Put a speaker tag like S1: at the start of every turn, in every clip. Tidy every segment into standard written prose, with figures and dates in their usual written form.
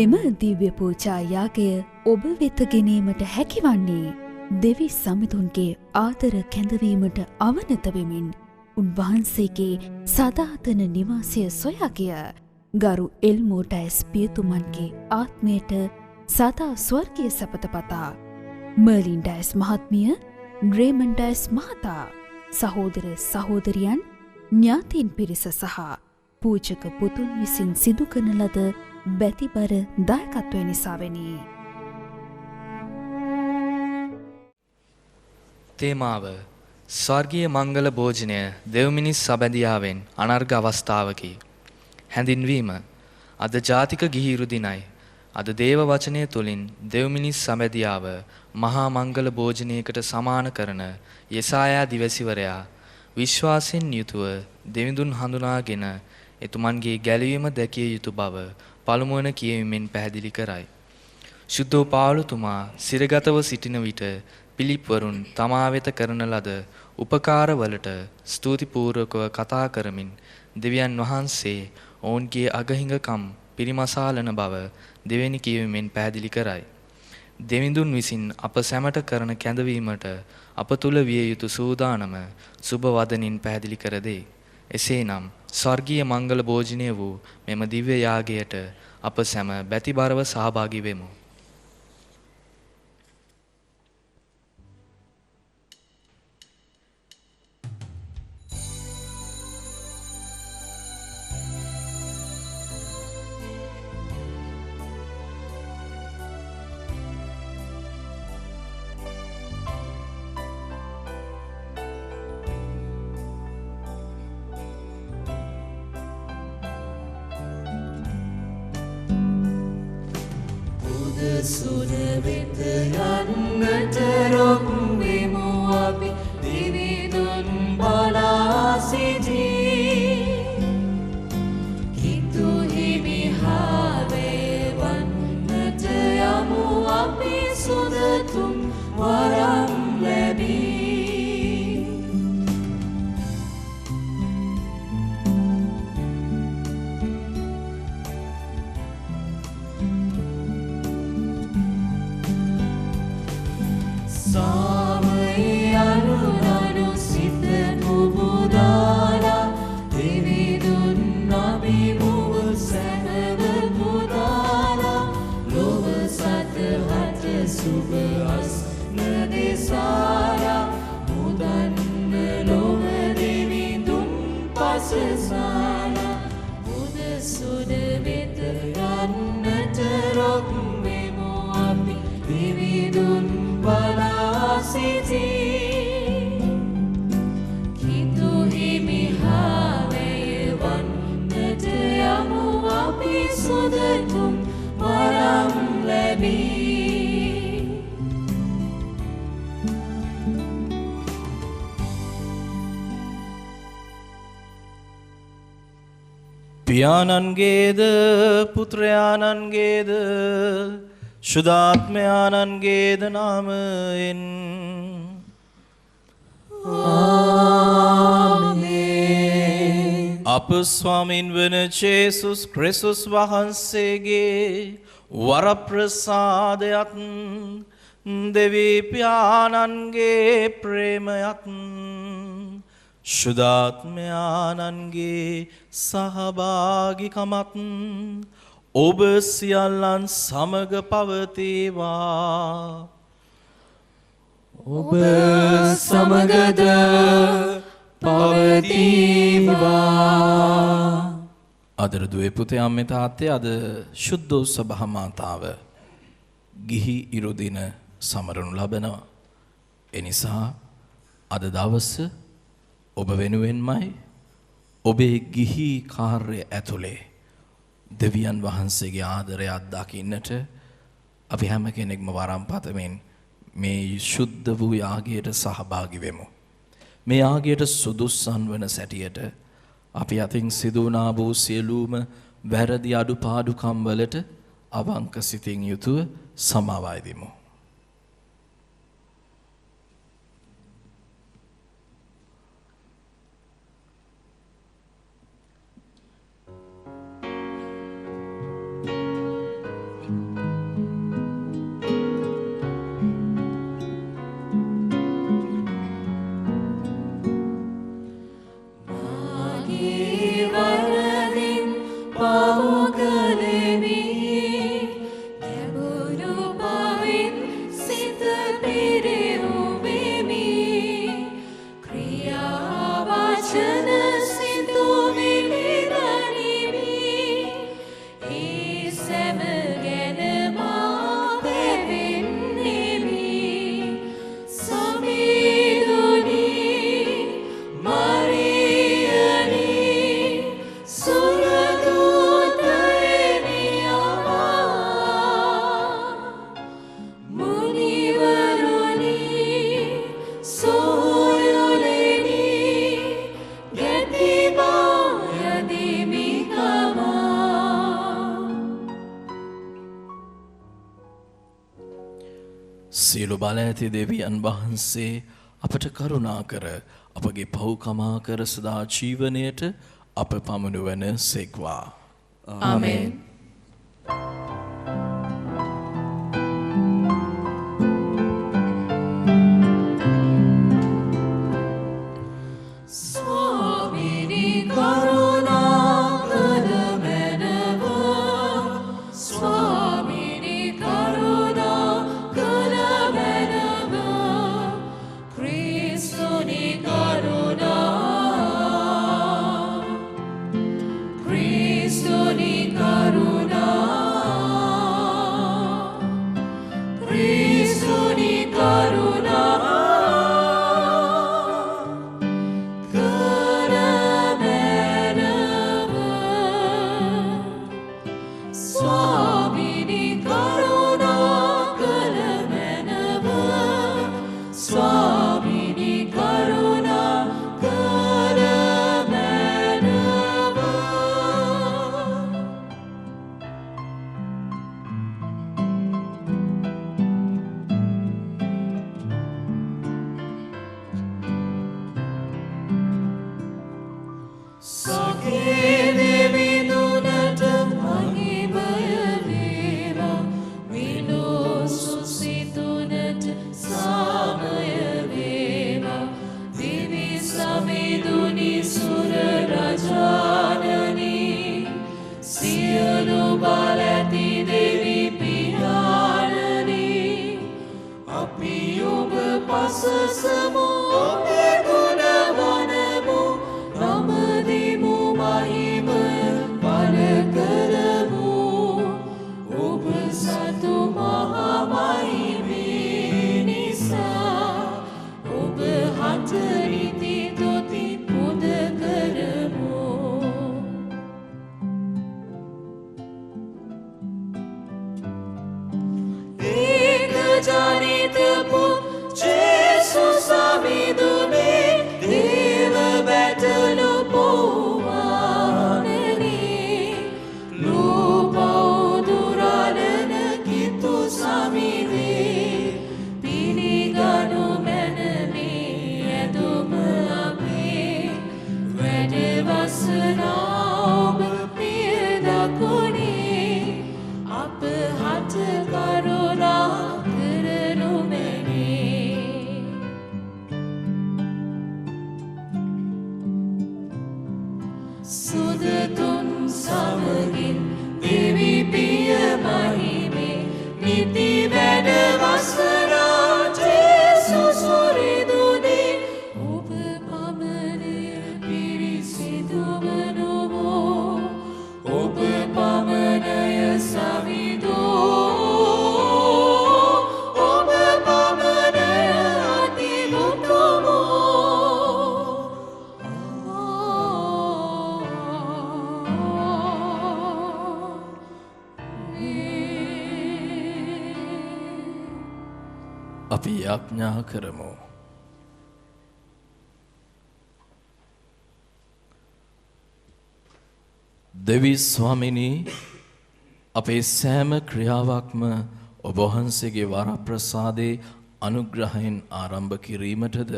S1: මෙම දිව්‍ය පූජා යාගය ඔබ වෙත ගෙනීමට හැකිවන්නේ දෙවි සමිඳුන්ගේ ආදර කැඳවීමට අවනත වෙමින් උන්වහන්සේගේ සදාතන නිවාසය සොයා ගිය ගරු එල්මෝටයිස් පියතුමන්ගේ ආත්මයට සදා ස්වර්ගීය සැපත පතා මර්ලින් ඩයස් මහත්මිය, රේමන්ඩ් ඩයස් මහතා, සහෝදර සහෝදරියන්, ඥාතීන් පිරිස සහ පූජක පුතුන් විසින් සිදු කරන ලද බැතිබර දායකත්වය නිසාවෙනි.
S2: තේමාව ස්වර්ගීය මංගල භෝජනය දෙව්මිනිස් සබැඳියාවෙන් අනර්ඝ අවස්ථාවකි. හැඳින්වීම අද ජාතික ගිහිරු දිනයි. අද දේව වචනය තුළින් දෙව්මිනිස් සබැඳියාව මහා මංගල භෝජනයකට සමාන කරන යෙසායා දිවසිවරයා විශ්වාසයෙන් යුතුව දෙවිඳුන් හඳුනාගෙන එතුමන්ගේ ගැලවීම දැකිය යුතු බව පළමුවන කියවීමෙන් පැහැදිලි කරයි. ශුද්ධ පාවුලතුමා සිරගතව සිටින විට පිලිප්වරුන් තමා වෙත කරන ලද උපකාරවලට ස්තුතිපූර්වකව කතා කරමින් දෙවියන් වහන්සේ ඔවුන්ගේ අගහිඟකම් පිරිමසාලන බව දෙවෙනි කියවීමෙන් පැහැදිලි කරයි. දෙවිඳුන් විසින් අප සැමට කරන කැඳවීමට අප තුල විය යුතු සූදානම සුබ වදනින් පැහැදිලි කර දෙයි. එසේනම් ස්වර්ගීය මංගල භෝජනය වූ මෙම දිව්‍ය යාගයට අප සැම බැතිබරව සහභාගී වෙමු.
S3: සුද වෙත යන්නට රොක් වෙමු අපි දිවිදුන් බලා සිටී. කිතු හිමි හාවේ වන්නට යමු අපි සුදතුම් වරම් ලැබී.
S4: පියාණන්ගේද පුත්‍රයාණන්ගේද ශුද්ධාත්මයාණන්ගේද නාමයෙන් ආමේන්. අප ස්වාමින් වන ජේසුස් ක්‍රිස්තුස් වහන්සේගේ වරප්‍රසාදයත් දෙවි පියාණන්ගේ ප්‍රේමයත් ශුද්ධාත්මයාණන්ගේ සහභාගිකමත් ඔබ සියල්ලන් සමග පවතිවා.
S3: ඔබ සමගද පවතිවා.
S4: අදර දුවේ පුතේ අම්මේ තාත්තේ අද ශුද්ධ සභා මාතාව ගිහි ඉරුදින සමරනු ලබනවා. එනිසා අද දවස ඔබ වෙනුවෙන්මයි ඔබේ ගිහි කාර්ය ඇතුලේ දෙවියන් වහන්සේගේ ආදරය අත්දකින්නට අපි හැම කෙනෙක්ම වරම් පතමින් මේ ශුද්ධ වූ යාගයට සහභාගී වෙමු. මේ යාගයට සුදුස්සන් වන සැටියට අපි අතින් සිදු වුණා වූ සියලුම වැරදි අඩුපාඩුකම් වලට අවංක සිතින් යුතුව සමාව අයදිමු. සියලු බල ඇති දෙවියන් වහන්සේ අපට කරුණා කර අපගේ පව්කමා කර සදා ජීවනයට අප පමුණුවන සෙක්වා.
S3: ආමෙන්. ස්වාමීනි කරුණා කර මැනව ස්වාමීනි කරුණා කර මැනව ක්‍රිස්තුනි කරුණා ක්‍රිස්තුනි කරුණා ක්‍රිස්තුනි කරුණා ස්වාමීනි කරුණා කර මැනව ස්වාමීනි කරුණා කර මැනව සගේ දෙවිඳුනට මහිමය වේවා විලෝසු සිතුනට සාමය වේවා දිවි සමිඳුනි සුර රජානනි සියලු බල ඇති දෙවි පියාණනි අපි ඔබ පසසමු ඔබේ ගුණ වනමු නමදිමු මහිමය පල කරමු ඔබ සතු මහා මහිමේ නිසා ඔබ හට ඉති තොති පුද කරමු ඒක ජනිත ජේසු සමිඳුනේ දේව බැටලු පෝවානනේ ලෝපෞදුරලන කිතු සමිදේ පිළිගනු මැනනේ ඇදුම අපේ වැඩවසනා ඔබ පිය දකුණේ අප හට කරුණා කරනු මැනේ සුදතුන් සමගින් දෙවි පිය මහිමේ නිති වැඩ වසරා ජේසු සුරිදුනේ ඔබ පමණය පිරිසිදු වනුවෝ ඔබ පමණය සවිදෝ ඔබ පමණය අතිමුතුමෝ
S4: අපි යාඥා කරමු. දෙවි ස්වාමිනී අපේ සෑම ක්‍රියාවක්ම ඔබ වහන්සේගේ වරප්‍රසාදේ අනුග්‍රහයෙන් ආරම්භ කිරීමටද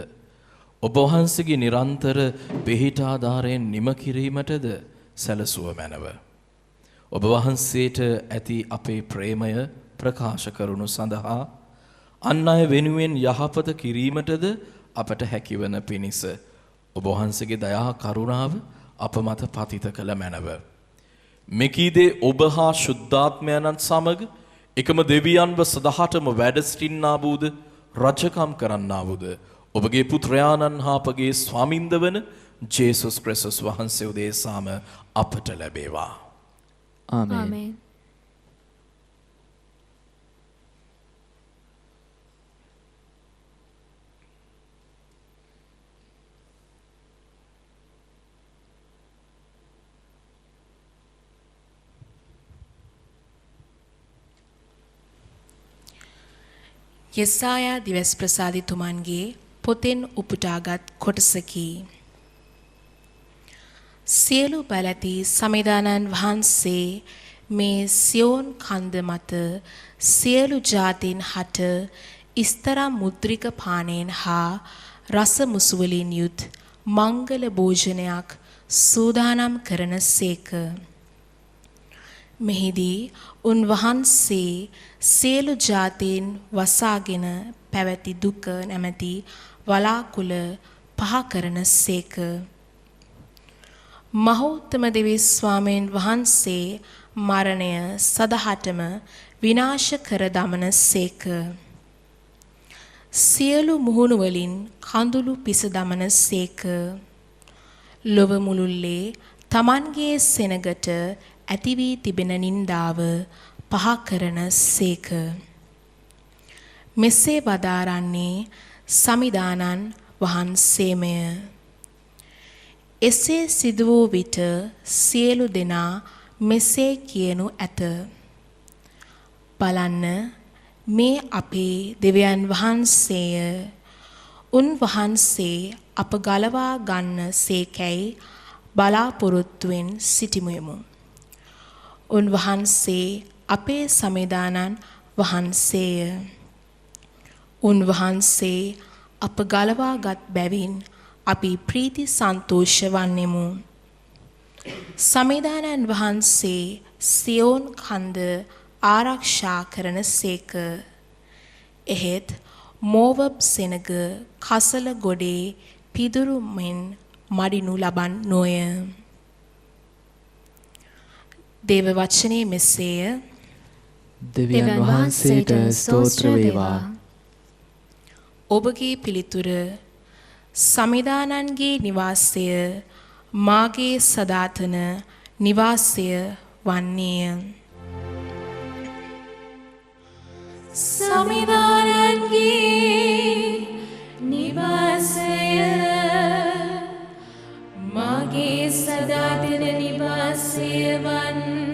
S4: ඔබ වහන්සේගේ නිරන්තර පිහිටාධාරයෙන් නිම කිරීමටද සැලසුව මැනව. ඔබ වහන්සේට ඇති අපේ ප්‍රේමය ප්‍රකාශ කරනු සඳහා අන් අය වෙනුවෙන් යහපත කිරීමටද අපට හැකිවන පිණිස ඔබ වහන්සේගේ දයා කරුණාව අප මත පතිත කළ මැනව. මෙකීදේ ඔබ හා ශුද්ධාත්මයන්න් සමග එකම දෙවියන්ව සදහටම වැඩ සිටින්නා වූද රජකම් කරන්නා වූද ඔබගේ පුත්‍රයාණන් හා අපගේ ස්වාමින්ද වන ජේසුස් ක්‍රිස්තුස් වහන්සේ උදෙසාම අපට ලැබේවා.
S1: ආමේන්.
S5: යෙසායා දිවස් ප්‍රසාදිතුමන්ගේ පොතෙන් උපුටාගත් කොටසකි. සියලු බලැති සමිදානන් වහන්සේ මේ සියෝන් කන්ද මත සියලු ජාතීන් හට ඉස්තරම් මුද්‍රික පානයෙන් හා රස මුසුවලින් යුත් මංගල භෝජනයක් සූදානම් කරන සේක. මෙහිදී උන්වහන්සේ සියලු ජාතීන් වසාගෙන පැවති දුක නැමැති වලාකුළ පහ කරන සේක. මහෞත්තම දෙවි ස්වාමීන් වහන්සේ මරණය සදහටම විනාශ කර දමන සේක. සියලු මුහුණු වලින් කඳුළු පිස දමන සේක. ලොව මුළුල්ලේ තමන්ගේ සෙනගට ඇති වී තිබෙන නින්දාව පහ කරන සේක. මෙසේ වදාරන්නේ සමිදානන් වහන්සේමය. එසේ සිදු වූ විට සියලු දෙනා මෙසේ කියනු ඇත. බලන්න, මේ අපේ දෙවියන් වහන්සේය. උන්වහන්සේ අප ගලවා ගන්න සේකැයි බලාපොරොත්තුවෙන් සිටිමුයමු. උන්වහන්සේ අපේ සමිදානන් වහන්සේය. උන්වහන්සේ අප ගලවාගත් බැවින් අපි ප්‍රීති සන්තෝෂ වන්නෙමු. සමිදානන් වහන්සේ සියෝන් කන්ද ආරක්ෂා කරන සේක. එහෙත් මෝවබ් සෙනග කසල ගොඩේ පිදුරු මෙන් මඩිනු ලබන් නොය. දේව වචනේ මෙසේය.
S6: දෙවියන් වහන්සේට ස්තෝත්‍ර වේවා.
S5: ඔබගේ පිළිතුර සමිදානන්ගේ නිවාසය මාගේ සදාතන නිවාසය වන්නේය.
S3: සමිදානන්ගේ නිවාසය මාගේ සදාතන නිවාසය වන්නේය.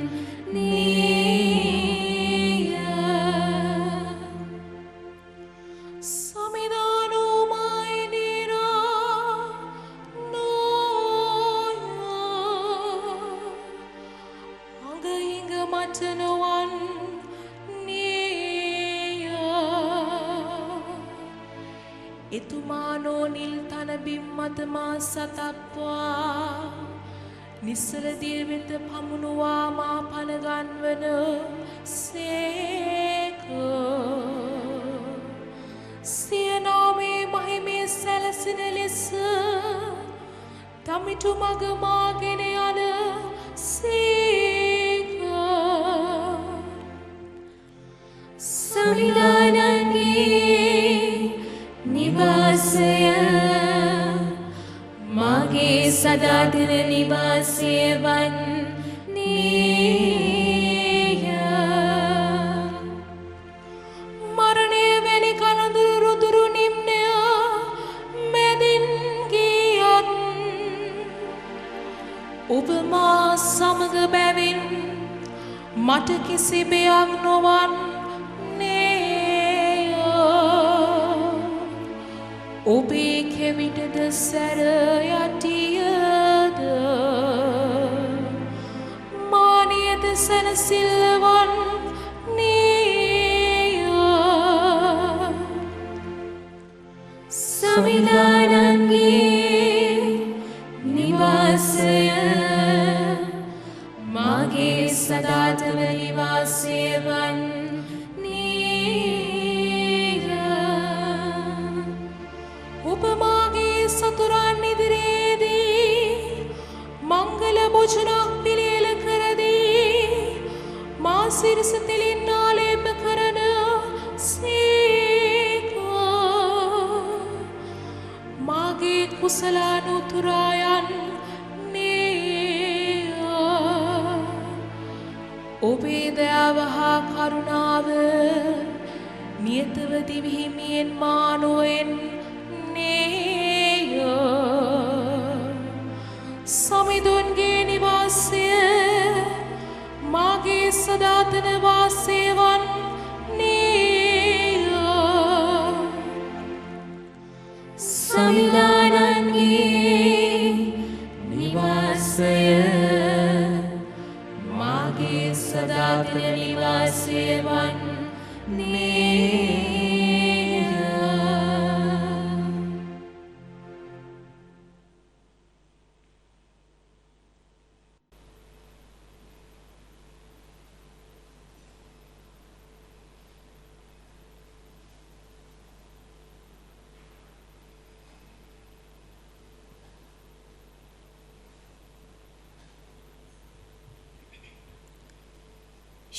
S5: එතුමානෝ නිල් තන බිම්මත මා සතප්වා නිස්සල දිය වෙත පමුණුවා මා පනගන්වන සේක. සිය නාමේ මහිමේ සැලසෙන ලෙස තමිටු මග මාගෙන යන සේක.
S3: සමිදානන්ගේ නිවාසය මාගේ සදාතන නිවාසය වන්නේය.
S5: මරණය වැනි කනඳුරු රුදුරු නිම්නය මැදින් ගියත් ඔබ මා සමග බැවින් මට කිසි බයක් නොවන්නේය. ඔබේ කෙවිටද සැර යටියද මානියද සැනසිල්ලවන්නේය.
S3: සමිදානන්ගේ නිවාසය මාගේ සදාතන නිවාසය වන්නේය.
S5: ඔබ මාගේ සතුරන් ඉදිරියේදී මංගල භෝජනක් පිළියෙල කරදී මා සිරස තෙලින් ආලේප කරන සේක. මාගේ කුසල අනුතුරා යන්නේය. ඔබේ දයාව හා කරුණාව නියතව දිවිහිමියෙන් මා නොවෙන්නේය. සමිඳුන්ගේ නිවාසය මාගේ සදාතන වාසය වන්නේය.
S3: සමිදානන්ගේ නිවාසය මාගේ සදාතන නිවාසය වන්නේය.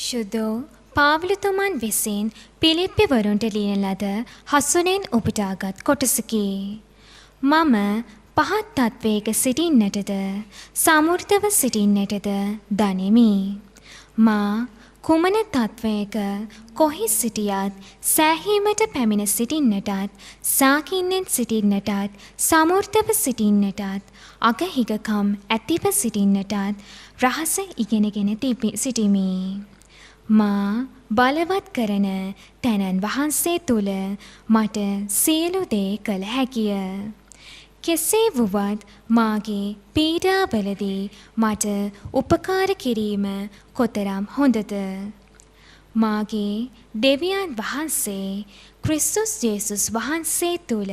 S7: ශුද්ධෝ පාව්ලතුමන් විසින් පිලිප්පිවරුන්ට ලියන ලද හසුනෙන් උපුටාගත් කොටසකි. මම පහත් තත්වයක සිටින්නටද සමෘද්ධව සිටින්නටද දනිමි. මා කුමන තත්වයක කොහි සිටියත් සෑහීමට පැමිණ සිටින්නටත් සාකින්නෙන් සිටින්නටත් සමෘද්ධව සිටින්නටත් අගහිගකම් ඇතිව සිටින්නටත් රහස ඉගෙනගෙන සිටිමි. මා බලවත් කරන තැනන් වහන්සේ තුල මට සියලු දේ කළ හැකිය. කෙසේ වුවත් මාගේ පීඩාවලදී මට උපකාර කිරීම කොතරම් හොඳද? මාගේ දෙවියන් වහන්සේ ක්‍රිස්තුස් ජේසුස් වහන්සේ තුල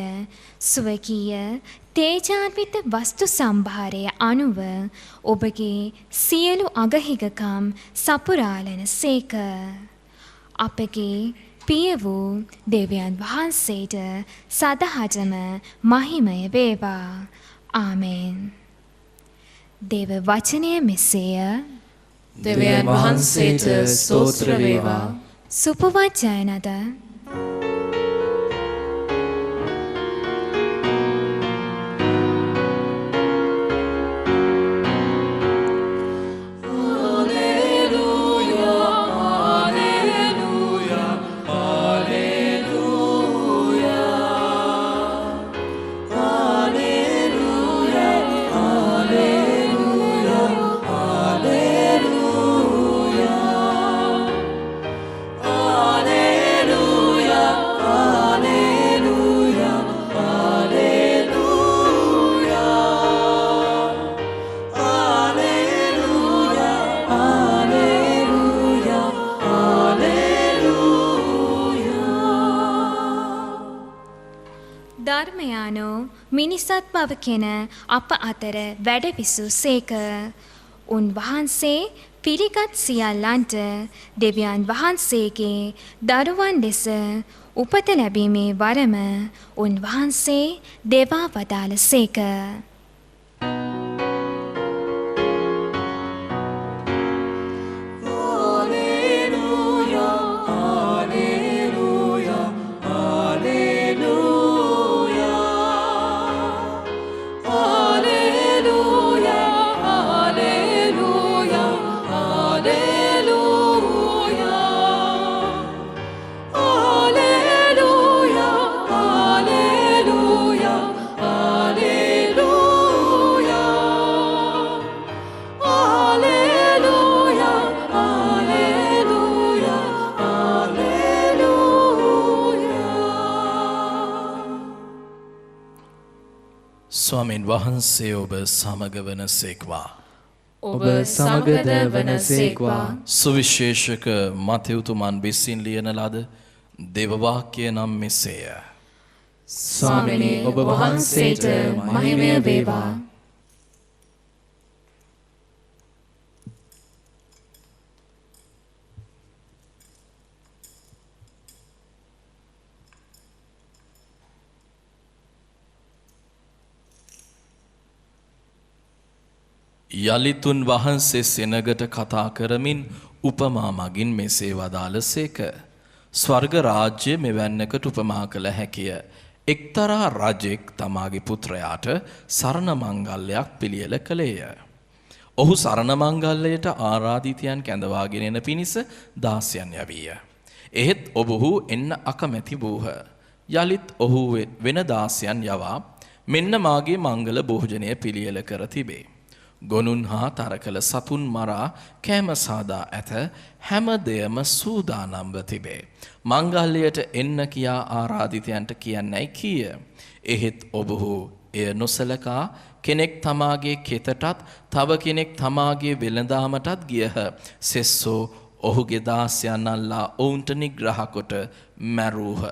S7: ස්වකීය තේජාන්විත වස්තු සම්භාරය අනුව ඔබගේ සියලු අගහිගකම් සපුරාලන සේක. අපගේ පිය වූ දෙවියන් වහන්සේට සදහටම මහිමය වේවා. ආමෙන්. දේව වචනය මෙසේය.
S3: දෙවියන් වහන්සේට ස්තෝත්‍ර වේවා.
S7: සුපවත් ජයනද මිනිසත් බව කෙන අප අතර වැඩ විසූ සේක. උන්වහන්සේ පිළිගත් සියල්ලන්ට දෙවියන් වහන්සේගේ දරුවන් ලෙස උපත ලැබීමේ වරම උන්වහන්සේ දෙවා වදාළ සේක.
S4: ස්වාමීන් වහන්සේ ඔබ සමග වන සේක්වා.
S6: ඔබ සමගද වන සේක්වා.
S4: සුවිශේෂක මතයුතුමන් විසින් ලියන ලද දෙවවාක්‍ය නම් මෙසේය.
S3: ස්වාමිනී ඔබ වහන්සේට මහිමය වේවා.
S4: යලිතුන් වහන්සේ සෙනගට කතා කරමින් උපමා මගින් මෙසේ වදාළසේක. ස්වර්ග රාජ්‍ය මෙවැන්නකට උපමා කළ හැකිය. එක්තරා රජෙක් තමාගේ පුත්‍රයාට සරණ මංගල්‍යයක් පිළියෙල කළේය. ඔහු සරණ මංගල්‍යයට ආරාධිතයන් කැඳවාගෙන එන පිණිස දාසයන් යවීය. එහෙත් ඔබහු එන්න අකමැති වූහ. යලිත් ඔහු වෙන දාසයන් යවා මෙන්න මාගේ මංගල භෝජනය පිළියෙල කර තිබේ. ගොනුන් හා තරකල සතුන් මරා කෑම සාදා ඇත. හැම දෙයම සූදානම්ව තිබේ. මංගල්‍යයට එන්න කියා ආරාධිතයන්ට කියන්නයි කීය. එහෙත් ඔබහු එය නොසලකා කෙනෙක් තමාගේ කෙතටත් තව කෙනෙක් තමාගේ වෙළඳාමටත් ගියහ. සෙස්සෝ ඔහුගේ දාසයන් අල්ලා ඔවුන්ට නිග්‍රහ කොට මැරූහ.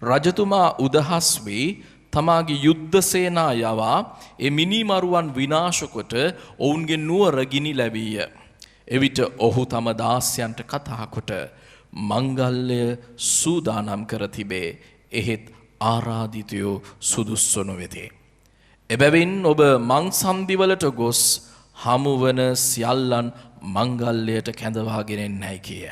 S4: රජතුමා උදහස් වී තමාගේ යුද්ධ සේනා යවා ඒ මිනිමරුවන් විනාශ කොට ඔවුන්ගේ නුවර ගිනි ලැබීය. එවිට ඔහු තම දාසයන්ට කතා කොට මංගල්‍ය සූදානම් කර තිබේ. එහෙත් ආරාධිතයෝ සුදුස්සු නොවේති. එබැවින් ඔබ මං සන්දිවලට ගොස් හමුවන සියල්ලන් මංගල්‍යයට කැඳවාගෙන එන්නයි කිය.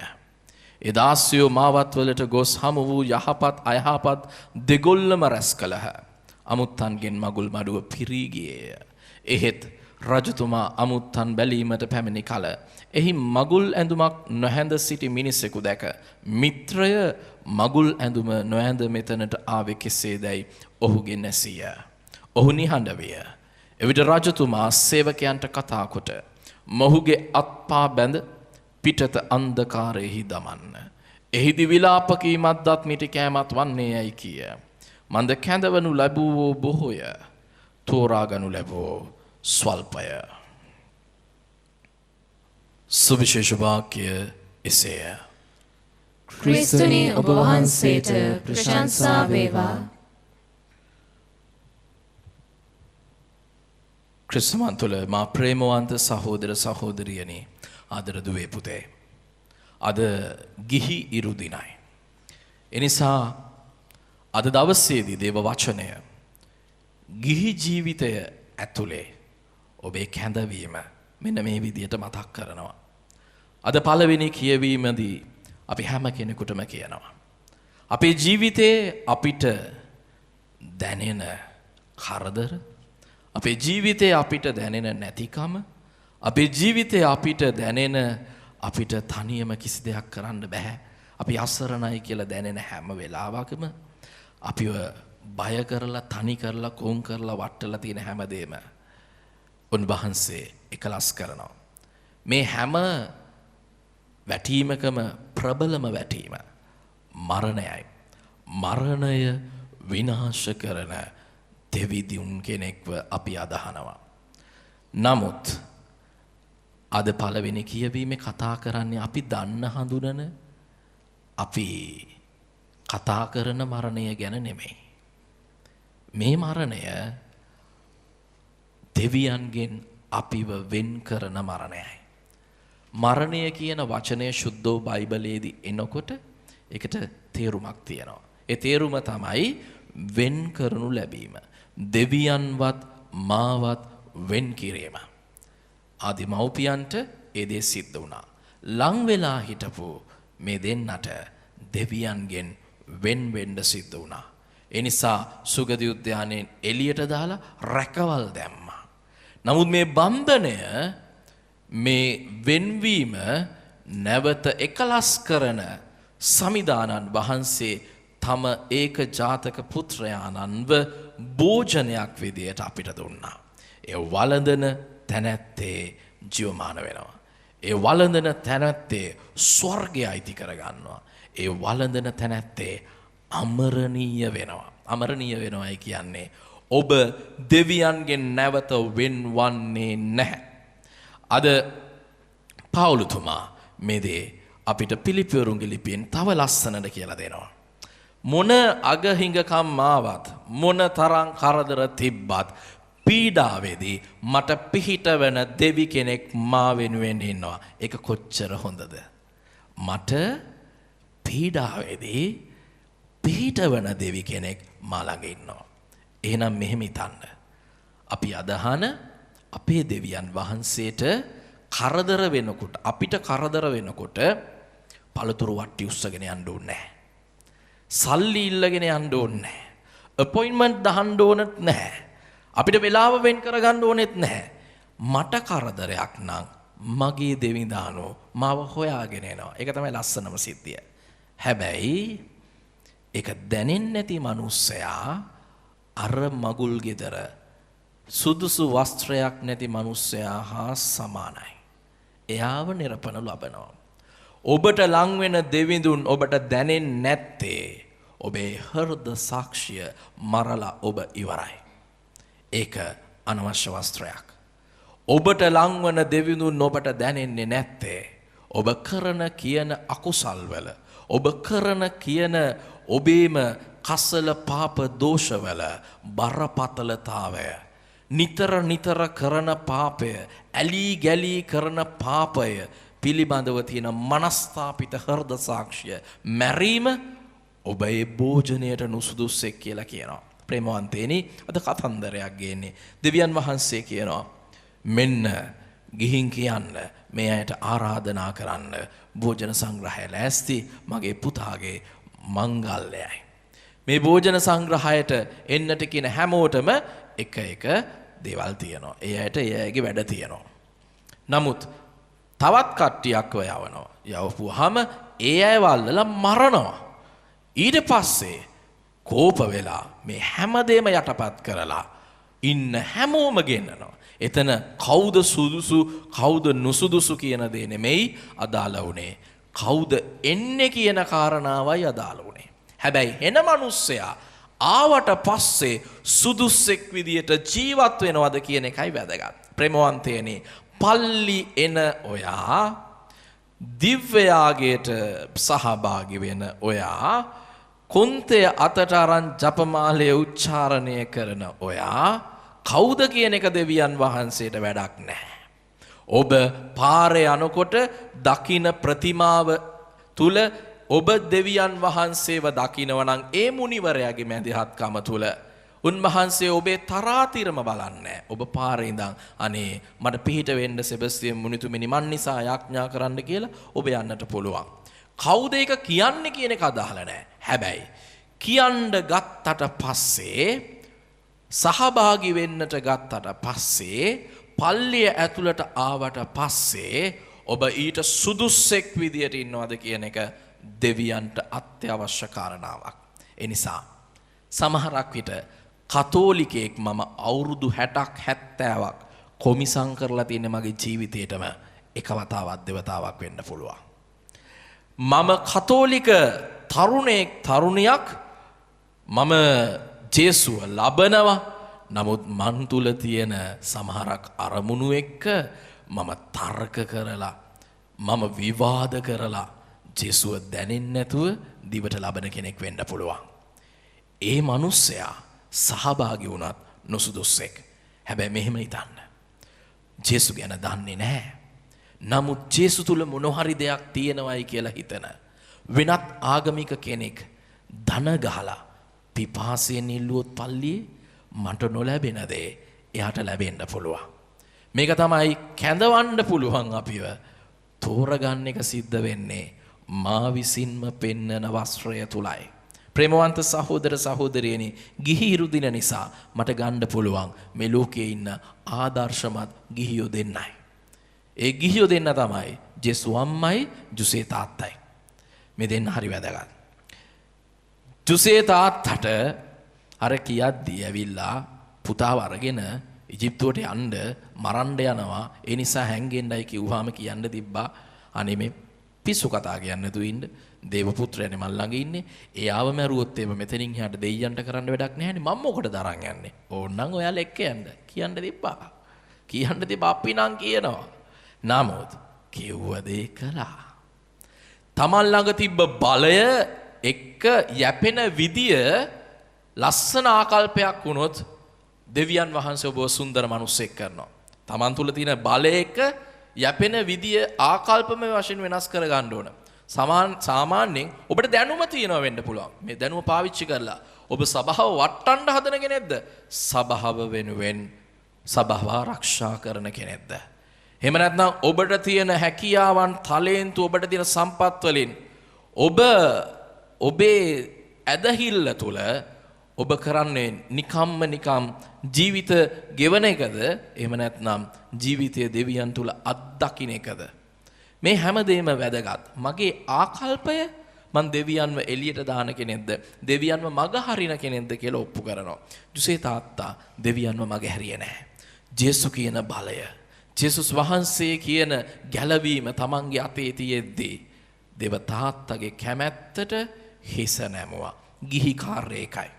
S4: ඒ දාස්යෝ මාවත්වලට ගොස් හමු වූ යහපත් අයහපත් දෙගොල්ලම රැස් කළහ. අමුත්තන්ගෙන් මගුල් මඩුව පිරී ගියේය. එහෙත් රජතුමා අමුත්තන් බැලීමට පැමිණි කල එහි මගුල් ඇඳුමක් නොහැඳ සිටි මිනිසෙකු දැක මිත්‍රය මගුල් ඇඳුම නොහැඳ මෙතනට ආවේ කෙසේදැයි ඔහුගෙන් ඇසීය. ඔහු නිහඬ විය. එවිට රජතුමා සේවකයන්ට කතා කොට මොහුගේ අත්පා බැඳ පිටත අන්ධකාරයෙහි දමන්න. එහිදි විලාප කීමත් දත් මිටි කෑමත් වන්නේ යයි කිය. මන්ද කැඳවනු ලැබූ බොහෝය. තෝරාගනු ලැබූ ස්වල්පය. සුවිශේෂ වාක්‍ය එසේය.
S3: ක්‍රිස්තුනි ඔබ වහන්සේට ප්‍රශංසා වේවා.
S4: ක්‍රිස්තුමන් තුළ මා ප්‍රේමවන්ත සහෝදර සහෝදරියනි ආදර දුවේ පුතේ. අද ගිහි ඉරු දිනයි. එනිසා අද දවසේදී දේව වචනය ගිහි ජීවිතය ඇතුලේ ඔබේ කැඳවීම මෙන්න මේ විදියට මතක් කරනවා. අද පළවෙනි කියවීමදී අපි හැම කෙනෙකුටම කියනවා. අපේ ජීවිතේ අපිට දැනෙන කරදර, අපේ ජීවිතේ අපිට දැනෙන නැතිකම, අපේ ජීවිතේ අපිට දැනෙන අපිට තනියම කිසි දෙයක් කරන්න බෑ. අපි අසරණයි කියලා දැනෙන හැම වෙලාවකම අපිව බය කරලා තනි කරලා කොන් කරලා වටලා තියෙන හැමදේම උන්වහන්සේ එකලස් කරනවා. මේ හැම වැටීමකම ප්‍රබලම වැටීම මරණයයි. මරණය විනාශ කරන දෙවිදුන් කෙනෙක්ව අපි අදහනවා. නමුත් අද පළවෙනි කියවීමේ කතා කරන්නේ අපි දන්න හඳුනන අපි කතා කරන මරණය ගැන නෙමෙයි. මේ මරණය දෙවියන්ගෙන් අපිව වෙන් කරන මරණයයි. මරණය කියන වචනය ශුද්ධෝ බයිබලයේදී එනකොට ඒකට තේරුමක් තියෙනවා. ඒ තේරුම තමයි වෙන් කරනු ලැබීම. දෙවියන්වත් මාවත් වෙන් කිරීම. ආදි මව්පියන්ට ඒ දේ සිද්ධ වුණා. ලං වෙලා හිටපු මේ දෙන්නට දෙවියන්ගෙන් වෙන් වෙන්න සිද්ධ වුණා. ඒ නිසා සුගති උද්‍යානයෙන් එළියට දාලා රැකවල් දැම්මා. නමුත් මේ බන්ධනය මේ වෙන්වීම නැවත එකලස් කරන සමිදානන් වහන්සේ තම ඒක ජාතක පුත්‍රයාණන්ව භෝජනයක් විදියට අපිට දුන්නා. ඒ වළඳන තැනැත්තේ ජීවමාන වෙනවා. ඒ වළඳන තැනැත්තේ ස්වර්ගය අයිති කරගන්නවා. ඒ වළඳන තැනැත්තේ අමරණීය වෙනවා. අමරණීය වෙනවායි කියන්නේ ඔබ දෙවියන්ගෙන් නැවත වෙන්වන්නේ නැහැ. අද පවුලුතුමා මේ දේ අපිට පිලිපිවරුන්ගේ ලිපියෙන් තව ලස්සනට කියලා දෙනවා. මොන අගහිඟකම් ආවත් මොන තරම් කරදර තිබ්බත් පීඩාවේදී මට පිහිට වෙන දෙවි කෙනෙක් මා වෙනුවෙන් ඉන්නවා. ඒක කොච්චර හොඳද? මට පීඩාවේදී පිහිට වෙන දෙවි කෙනෙක් මා ළඟ ඉන්නවා. එහෙනම් මෙහෙම හිතන්න. අපි අදහන අපේ දෙවියන් වහන්සේට කරදර වෙනකොට අපිට කරදර වෙනකොට පළතුරු වට්ටි උස්සගෙන යන්න ඕනේ නැහැ. සල්ලි ඉල්ලගෙන යන්න ඕනේ නැහැ. අපොයින්ට්මන්ට් දාන්න ඕනෙත් නැහැ. අපිට වෙලාව වෙන් කරගන්න ඕනෙත් නැහැ. මට කරදරයක් නම් මගේ දෙවිදානෝ මාව හොයාගෙන එනවා. ඒක තමයි ලස්සනම සිද්ධිය. හැබැයි ඒක දැනෙන්නේ නැති මිනිස්සයා අර මගුල් ගෙදර සුදුසු වස්ත්‍රයක් නැති මිනිස්සයා හා සමානයි. එයාව නිරපන ලබනවා. ඔබට ලං වෙන දෙවිඳුන් ඔබට දැනෙන්නේ නැත්තේ ඔබේ හෘද සාක්ෂිය මරලා ඔබ ඉවරයි. ඒක අනවශ්‍ය වස්ත්‍රයක්. ඔබට ලං වන දෙවිඳුන් ඔබට දැනෙන්නේ නැත්තේ ඔබ කරන කියන අකුසල්වල ඔබ කරන කියන ඔබේම කසල පාප දෝෂවල බරපතලතාවය නිතර නිතර කරන පාපය ඇලී ගැලී කරන පාපය පිළිබඳව තියෙන මනස්ථාපිත හෘද සාක්ෂිය මැරීම ඔබ ඒ භෝජනයට නුසුදුස්සෙක් කියලා කියනවා. ප්‍රේමවන්තේනි අද කතන්දරයක් ගේන්නේ දෙවියන් වහන්සේ කියනවා මෙන්න ගිහින් කියන්න මේ අයට ආරාධනා කරන්න භෝජන සංග්‍රහය ලෑස්ති මගේ පුතාගේ මංගල්‍යයයි. මේ භෝජන සංග්‍රහයට එන්නට කියන හැමෝටම එක දේවල් තියෙනවා. ඒ අයට ඒ අයගේ වැඩ තියෙනවා. නමුත් තවත් කට්ටියක්ව යවනවා. යවපුවාම ඒ අයව අල්ලලා මරනවා. ඊට පස්සේ කෝප වෙලා මේ හැමදේම යටපත් කරලා ඉන්න හැමෝම ගෙන්නනවා. එතන කවුද සුදුසු කවුද නුසුදුසු කියන දේ නෙමෙයි අදාළ වුණේ. කවුද එන්නේ කියන කාරණාවයි අදාළ වුණේ. හැබැයි එන මිනිස්සයා ආවට පස්සේ සුදුස්සෙක් විදියට ජීවත් වෙනවද කියන එකයි වැදගත්. ප්‍රේමවන්තයනි, පල්ලි එන ඔයා දිව්‍යයාගයට සහභාගී වෙන ඔයා කුන්තය අතට අරන් ජපමාලය උච්චාරණය කරන ඔයා කවුද කියන එක දෙවියන් වහන්සේට වැඩක් නැහැ. ඔබ පාරේ යනකොට දකින ප්‍රතිමාව තුල ඔබ දෙවියන් වහන්සේව දකිනවා නම් ඒ මුනිවරයාගේ මැදිහත්කම තුල උන්වහන්සේ ඔබේ තරාතිරම බලන්නේ. ඔබ පාරේ ඉඳන් අනේ මට පිහිට වෙන්න සෙබස්තියන් මුනිතුමනි මන් නිසා යාඥා කරන්න කියලා ඔබ යන්නට පුළුවන්. කවුද ඒක කියන්නේ කියන එක අදාළ නැහැ. හැබැයි කියන්න ගත්තට පස්සේ සහභාගී වෙන්නට ගත්තට පස්සේ පල්ලිය ඇතුළට ආවට පස්සේ ඔබ ඊට සුදුස්සෙක් විදියට ඉන්නවද කියන එක දෙවියන්ට අත්‍යවශ්‍ය කාරණාවක්. ඒ නිසා සමහරක් විට කතෝලිකයෙක් මම අවුරුදු 60ක් 70ක් කොමිසම් කරලා තියෙන මගේ ජීවිතේටම එක වතාවක් දෙවතාවක් වෙන්න පුළුවන්. මම කතෝලික තරුණයෙක් තරුණියක් මම ජේසුව ලබනවා. නමුත් මන් තුල තියෙන සමහරක් අරමුණු එක්ක මම තර්ක කරලා මම විවාද කරලා ජේසුව දැනෙන්නේ නැතුව දිවට ලබන කෙනෙක් වෙන්න පුළුවන්. ඒ මිනිස්සයා සහභාගී වුණත් නොසුදුස්සෙක්. හැබැයි මෙහෙම හිතන්න. ජේසු ගැන දන්නේ නැහැ. නමුත් ජේසු තුල මොන හරි දෙයක් තියෙනවයි කියලා හිතන වෙනත් ආගමික කෙනෙක් ධන ගහලා පිපාසයෙන් ඉල්ලුවොත් පල්ලියේ මට නොලැබෙන දේ එයාට ලැබෙන්න පුළුවන්. මේක තමයි කැඳවන්න පුළුවන් අපිව තෝරගන්න එක සිද්ධ වෙන්නේ මා විසින්ම පෙන්නන වස්ත්‍රය තුලයි. ප්‍රේමවන්ත සහෝදර සහෝදරියනි, ගිහි ඉරුදින නිසා මට ගන්න පුළුවන් මේ ලෝකයේ ඉන්න ආදර්ශමත් ගිහියෝ දෙන්නයි. ඒ ගිහියෝ දෙන්න තමයි ජේසු අම්මයි ජුසේ තාත්තයි. මේ දෙන්න හරි වැදගත්. ජුසේ තාත්තට අර කියද්දී ඇවිල්ලා පුතාව අරගෙන ඉජිප්තුවට යන්න මරන්න යනවා. ඒ නිසා හැංගෙන්නයි කිව්වහම කියන්න තිබ්බා අනේ මේ පිස්සු කතා කියන්න තු ඉන්න දේව පුත්‍රයනේ මල් ළඟ ඉන්නේ. එයාව මැරුවොත් එම මෙතනින් එහාට දෙයියන්ට කරන්න වැඩක් නැහැනේ. මම මොකටද අරන් යන්නේ? ඕන්නම් ඔයාලා එක්ක යන්න කියන්න තිබ්බා. කියන්න තිබ්බා අපි නම් කියනවා. නමුත් කිව්ව දේ කළා. තමන් ළඟ තිබ්බ බලය එක්ක යැපෙන විදිය ලස්සන ආකල්පයක් වුණොත් දෙවියන් වහන්සේ ඔබව සුන්දර මිනිසෙක් කරනවා. තමන් තුල තියෙන බලය එක්ක යැපෙන විදිය ආකල්පමය වශයෙන් වෙනස් කර ගන්න ඕන. සාමාන්‍යයෙන් ඔබට දැනුම තියෙනවා වෙන්න පුළුවන්. මේ දැනුම පාවිච්චි කරලා ඔබ සභාව වටන්න හදන කෙනෙක්ද? සභාව වෙනුවෙන් සභාව ආරක්ෂා කරන කෙනෙක්ද? එහෙම නැත්නම් ඔබට තියෙන හැකියාවන් තලෙන්තු ඔබට තියෙන සම්පත් වලින් ඔබ ඔබේ ඇදහිල්ල තුල ඔබ කරන්නේ නිකම් ජීවිත ගෙවන එකද? එහෙම නැත්නම් ජීවිතයේ දෙවියන් තුල අත්දකින්න එකද? මේ හැමදේම වැදගත්. මගේ ආකල්පය මං දෙවියන්ව එළියට දාන කෙනෙක්ද? දෙවියන්ව මග හරින කෙනෙක්ද කියලා ඔප්පු කරනවා. ජුසේ තාත්තා දෙවියන්ව මග හැරියේ නැහැ. ජේසු කියන බලය, ජේසුස් වහන්සේ කියන ගැලවීම තමන්ගේ අතේ තියෙද්දී දෙව තාත්තගේ කැමැත්තට හිස නැමුවා. ගිහි කාර්යයකයි.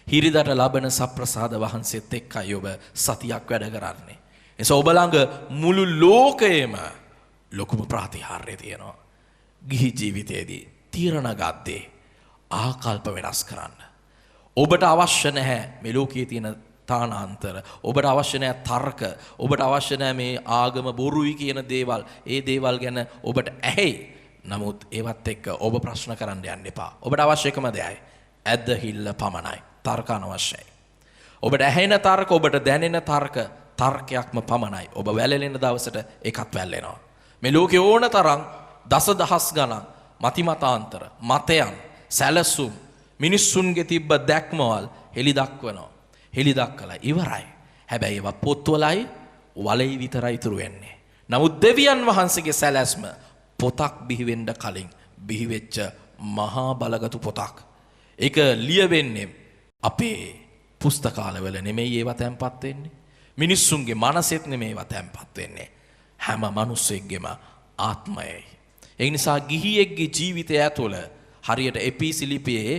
S4: හිරිදට ලබන සප්‍රසාද වහන්සේත් එක්කයි ඔබ සතියක් වැඩ කරන්නේ. එනිසා ඔබ ළඟ මුළු ලෝකයේම ලොකුම ප්‍රතිහාර්ය තියෙනවා. ගිහි ජීවිතයේදී තීරණ ගත්තේ ආකල්ප වෙනස් කරන්න. ඔබට අවශ්‍ය නැහැ මේ ලෝකයේ තියෙන තානාන්තර. ඔබට අවශ්‍ය නැහැ තර්ක. ඔබට අවශ්‍ය නැහැ මේ ආගම බොරුයි කියන දේවල්. ඒ දේවල් ගැන ඔබට ඇහෙයි. නමුත් ඒවත් එක්ක ඔබ ප්‍රශ්න කරන්න යන්න එපා. ඔබට අවශ්‍ය එකම දෙයයි ඇදහිල්ල පමණයි. තර්ක අනවශ්‍යයි. ඔබට ඇහෙන තර්ක, ඔබට දැනෙන තර්ක තර්කයක්ම පමණයි. ඔබ වැළලෙන දවසට ඒකත් වැළලෙනවා. මේ ලෝකේ ඕන තරම් දසදහස් ගණන් මතිමතාන්තර, මතයන්, සැලසුම්, මිනිස්සුන්ගේ තිබ්බ දැක්මවල් හෙලි දක්වනවා. හෙලි දක්කලා ඉවරයි. හැබැයි ඒවා පොත්වලයි වලයි විතරයි ඉතුරු වෙන්නේ. නමුත් දෙවියන් වහන්සේගේ සැලැස්ම පොතක් බිහි වෙන්න කලින් බිහි වෙච්ච මහා බලගතු පොතක්. ඒක ලියවෙන්නේ අපේ පුස්තකාලවල නෙමෙයි ඒවා තැන්පත් වෙන්නේ. මිනිස්සුන්ගේ මනසෙත් නෙමෙයි ඒවා තැන්පත් වෙන්නේ. හැම මිනිස්සෙක්ගේම ආත්මයයි. ඒ නිසා ගිහියෙක්ගේ ජීවිතය ඇතුළ හරියට එපිසිලිපියේ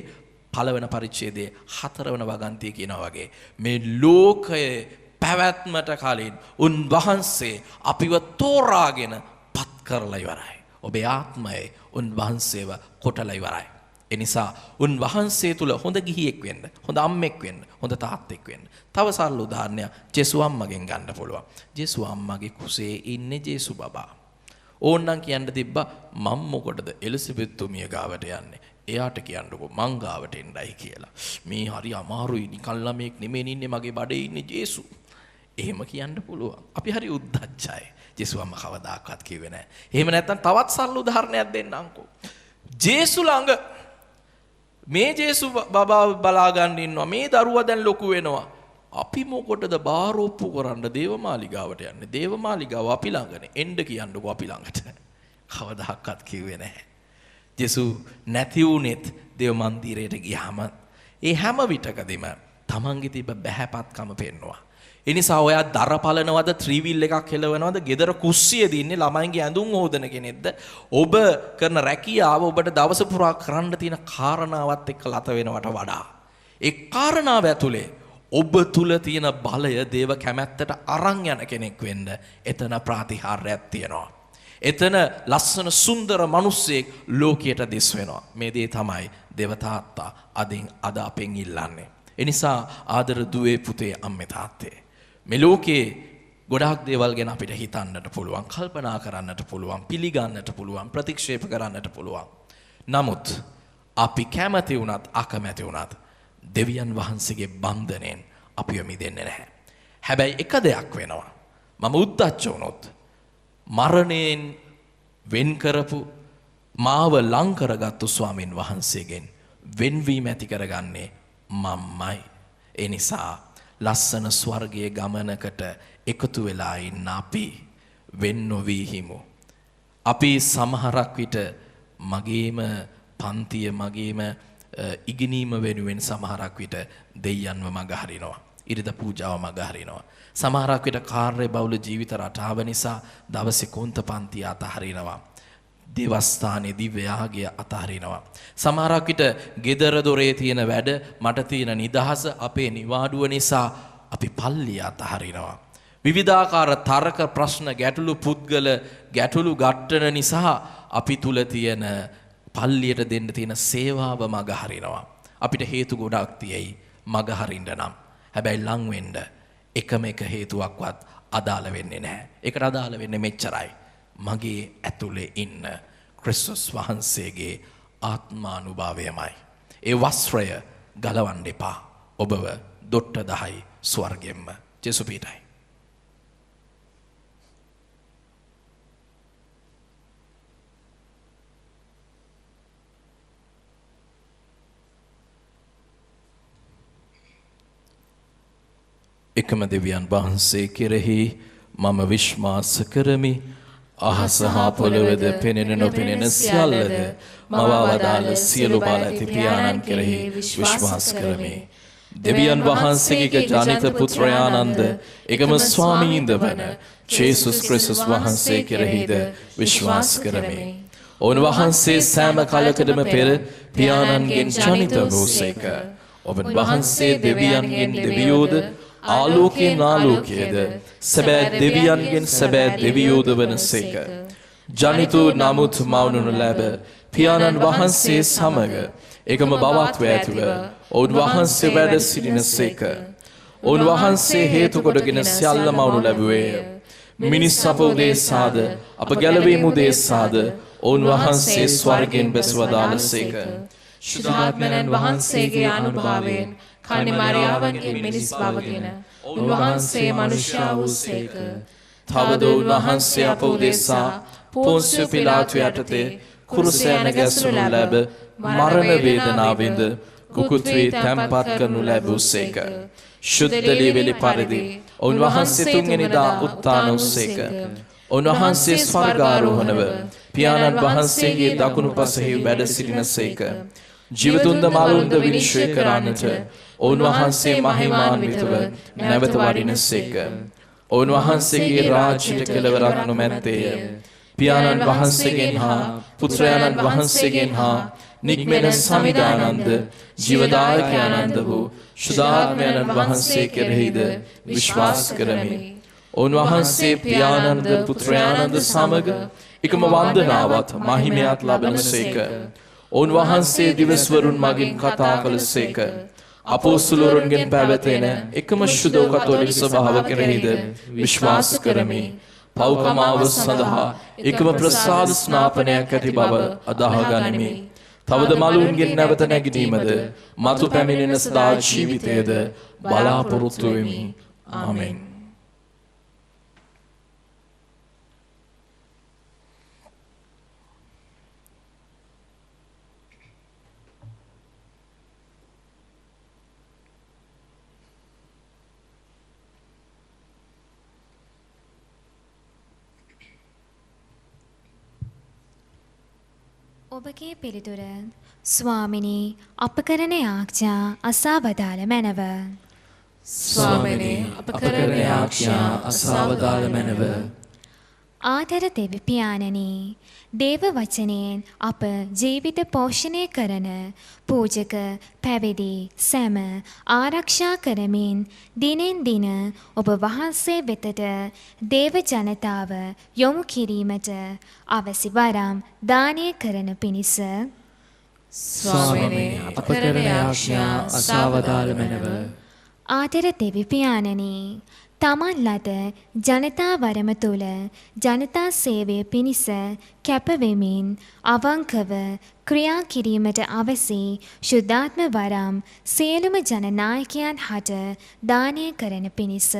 S4: පළවෙනි පරිච්ඡේදයේ 4 වෙනි වගන්තිය කියනවා වගේ මේ ලෝකයේ පැවැත්මට කලින් උන්වහන්සේ අපිව තෝරාගෙන පත් කරලා ඉවරයි. ඔබේ ආත්මය උන්වහන්සේව කොටලා ඉවරයි. ඒ නිසා උන්වහන්සේ තුල හොඳ ගිහියෙක් වෙන්න, හොඳ අම්මෙක් වෙන්න, හොඳ තාත්තෙක් වෙන්න. තව සරල උදාහරණයක් ජේසු අම්මගෙන් ගන්න පුළුවන්. ජේසු අම්මගේ කුසේ ඉන්නේ ජේසු බබා. ඕන්නම් කියන්න තිබ්බා මම මොකටද එලිසබෙත් තුමිය ගාවට යන්නේ? එයාට කියන්නකෝ මං ගාවට එන්නයි කියලා. මේ හරි අමාරුයි, නිකන් ළමෙක් නෙමෙයි ඉන්නේ, මගේ බඩේ ඉන්නේ ජේසු. එහෙම කියන්න පුළුවන්. අපි හරි උද්දච්චයි. ජේසු අම්මා කවදාකවත් කිව්වේ නැහැ. එහෙම නැත්නම් තවත් සරල උදාහරණයක් දෙන්නම්කෝ. ජේසු ළඟ මේ ජේසු බබා බලා ගන්න ඉන්නවා. මේ දරුවා දැන් ලොකු වෙනවා. අපි මොකටද බාරෝප්පු කරන්න දේවමාලිගාවට යන්නේ? දේවමාලිගාව අපි ළඟනේ. එන්න කියන්නකෝ අපි ළඟට. කවදාකවත් කිව්වේ නැහැ. ජේසු නැති වුණෙත් දේව මන්දිරයට ගියාම ඒ හැම විටකදීම තමන්ගේ තිබ්බ බැහැපත්කම පෙන්නවා. ඒ නිසා ඔයා දර පලනවද, ත්‍රිවිල් එකක් හෙලවනවද, ගෙදර කුස්සියේදී ඉන්නේ ළමයින්ගේ ඇඳුම් හොදන කෙනෙක්ද, ඔබ කරන රැකියාව ඔබට දවස පුරා කරන්න තියෙන කාරණාවත් එක්ක ලත වෙනවට වඩා ඒ කාරණාව ඇතුලේ ඔබ තුල තියෙන බලය දේව කැමැත්තට අරන් යන කෙනෙක් වෙන්න එතන ප්‍රතිහාරයක් තියෙනවා. එතන ලස්සන සුන්දර මිනිස්සෙක් ලෝකයට දිස් වෙනවා. මේ දේ තමයි දේව තාත්තා අද අපෙන් ඉල්ලන්නේ. ඒ නිසා ආදර දුවේ පුතේ අම්මේ තාත්තේ මේ ලෝකේ ගොඩාක් දේවල් ගැන අපිට හිතන්නට පුළුවන්, කල්පනා කරන්නට පුළුවන්, පිළිගන්නට පුළුවන්, ප්‍රතික්ෂේප කරන්නට පුළුවන්. නමුත් අපි කැමති වුණත් අකමැති වුණත් දෙවියන් වහන්සේගේ බන්ධනයෙන් අපිව මිදෙන්නේ නැහැ. හැබැයි එක දෙයක් වෙනවා. මම උද්දච්ච වුණොත් මරණයෙන් වෙන් කරපු මාව ලං කරගත්තු ස්වාමින් වහන්සේගෙන් වෙන්වීම ඇති කරගන්නේ මම්මයි. ඒ නිසා ලස්සන ස්වර්ගයේ ගමනකට එකතු වෙලා ඉන්න අපි වෙන් නොවී හිමු. අපි සමහරක් විට මගේම පන්තිය, මගේම ඉගෙනීම වෙනුවෙන් සමහරක් විට දෙයයන්ව මග හරිනවා. ඉරිද පූජාව මග හරිනවා. සමහරක් විට කාර්ය බහුල ජීවිත රටාව නිසා දවසේ කොන්ත පන්තිය අතහරිනවා. දේවස්ථානයේ දිව්‍ය යාගය අතහරිනවා. සමහරක් විට ගෙදර දොරේ තියෙන වැඩ, මට තියෙන නිදහස, අපේ නිවාඩුව නිසා අපි පල්ලිය අතහරිනවා. විවිධාකාර තර්ක, ප්‍රශ්න, ගැටලු, පුද්ගල ගැටලු ගැටන නිසා අපි තුල තියෙන පල්ලියට දෙන්න තියෙන සේවාව මග හරිනවා. අපිට හේතු ගොඩක් තියෙයි මග හරින්න නම්. හැබැයි ලං වෙන්න එකම එක හේතුවක්වත් අදාළ වෙන්නේ නැහැ. ඒකට අදාළ වෙන්නේ මෙච්චරයි. මගේ ඇතුලේ ඉන්න ක්‍රිස්තුස් වහන්සේගේ ආත්මානුභාවයමයි. ඒ වස්ත්‍රය ගලවන්න එපා. ඔබව දොට්ට 10 ස්වර්ගෙම්ම ජේසු පීඨයි. එකම දෙවියන් වහන්සේ කෙරෙහි මම විශ්වාස කරමි. අහස හා පොළොවද පෙනෙන නොපෙනෙන සියල්ලද මව වදාළ සියලු බල ඇති පියාණන් කෙරෙහි විශ්වාස කරමි. දෙවියන් වහන්සේගේ ජනිත පුත්‍රයානන්ද එකම ස්වාමීන්ද වන ජේසුස් ක්‍රිස්තුස් වහන්සේ කෙරෙහිද විශ්වාස කරමි. උන්වහන්සේ සෑම කලකදම පෙර පියාණන්ගෙන් ජනිත වූසේක. ඔබ වහන්සේ දෙවියන්ගෙන් දෙවියෝද ආලෝකයෙන් ආලෝකයේද සැබෑ දෙවියන්ගෙන් සැබෑ දෙවියෝද වනසේක. ජනිතු නමුත් මවුනු ලැබ පියාණන් වහන්සේ සමග එකම බවක් ඇතුව උන්වහන්සේ වැඩ සිටිනසේක. උන්වහන්සේ හේතු කොටගෙන සියල්ල මවුනු ලැබුවේය. මිනිස් අප උදෙසාද අප ගැලවීම උදෙසාද උන්වහන්සේ ස්වර්ගයෙන් බැසවදාලසේක.
S3: ශුද්ධාත්මයන් වහන්සේගේ අනුභවයෙන් කන්නේ මාරියාවන්ගේ මිනිස් බවගෙන උන්වහන්සේ මනුෂ්‍ය වූසේක.
S4: තවද උන්වහන්සේ අප උදෙසා පොන්සිය පිලාතු යටතේ කුරුසයන ගැසුණු ලැබ මරණ වේදනාවෙන්ද කුකුත් වී තැන්පත් කරනු ලැබුසේක. ශුද්ධ ලීවිලි පරිදි උන්වහන්සේ තුන්වෙනිදා උත්ථාන වූසේක. උන්වහන්සේ ස්වර්ගාරෝහණව පියාණන් වහන්සේගේ දකුණු පසෙහි වැඩ සිටිනසේක. ජීවතුන්ද මලුන්ද විනිශ්චය කරන්නට උන්වහන්සේ මහිමාන්විතව නැවත වඩිනසේක. උන්වහන්සේගේ රාජ්‍යයට කෙළවරක් නොමැත්තේය. පියාණන් වහන්සේගෙන් හා පුත්‍රයාණන් වහන්සේගෙන් හා නික්මෙන සමිදානන්ද ජීවදායකයානන්ද වූ ශුද්ධාත්මයන්න් වහන්සේ කෙරෙහිද විශ්වාස කරමි. උන්වහන්සේ පියාණන්ද පුත්‍රයාණන්ද සමග එකම වන්දනාවත් මහිමයත් ලබනසේක. උන්වහන්සේ දිවස්වරුන් මගින් කතා කළසේක. අපොස්තලවරුන්ගෙන් පැවතෙන එකම ශුද්ධ කතෝලික සභාව කෙරෙහිද විශ්වාස කරමි. පෞකමාව සඳහා එකම ප්‍රසාද ස්නාපනයක් ඇති බව අදාහ ගනිමි. තවද මලුන්ගෙන් නැවත නැගිටීමද මතු පැමිණෙන සදා ජීවිතයද බලාපොරොත්තු වෙමි. ආමෙන්.
S7: ඔබගේ පිළිතුර ස්වාමිනී අප කරන යාඥා අසා වදාළ මැනව.
S3: ස්වාමිනේ අප කරන යාඥා අසා වදාළ මැනව.
S7: ආදර දෙවි පියාණනි, දේව වචනයෙන් අප ජීවිත පෝෂණය කරන පූජක පැවිදි සැම ආරක්ෂා කරමින් දිනෙන් දින ඔබ වහන්සේ වෙතට දේව ජනතාව යොමු කිරීමට අවසි වරම් දානය කරන පිණිස
S3: ස්වාමිනේ අප කරන යාඥා අසා වදාළ මැනව.
S7: ආදර දෙවි පියාණනි, තමන් ලද ජනතා වරම තුළ ජනතා සේවය පිණිස කැපවෙමින් අවංකව ක්‍රියා කිරීමට අවසි ශුද්ධාත්ම වරම් සියලුම ජනනායකයන් හට දානය කරන පිණිස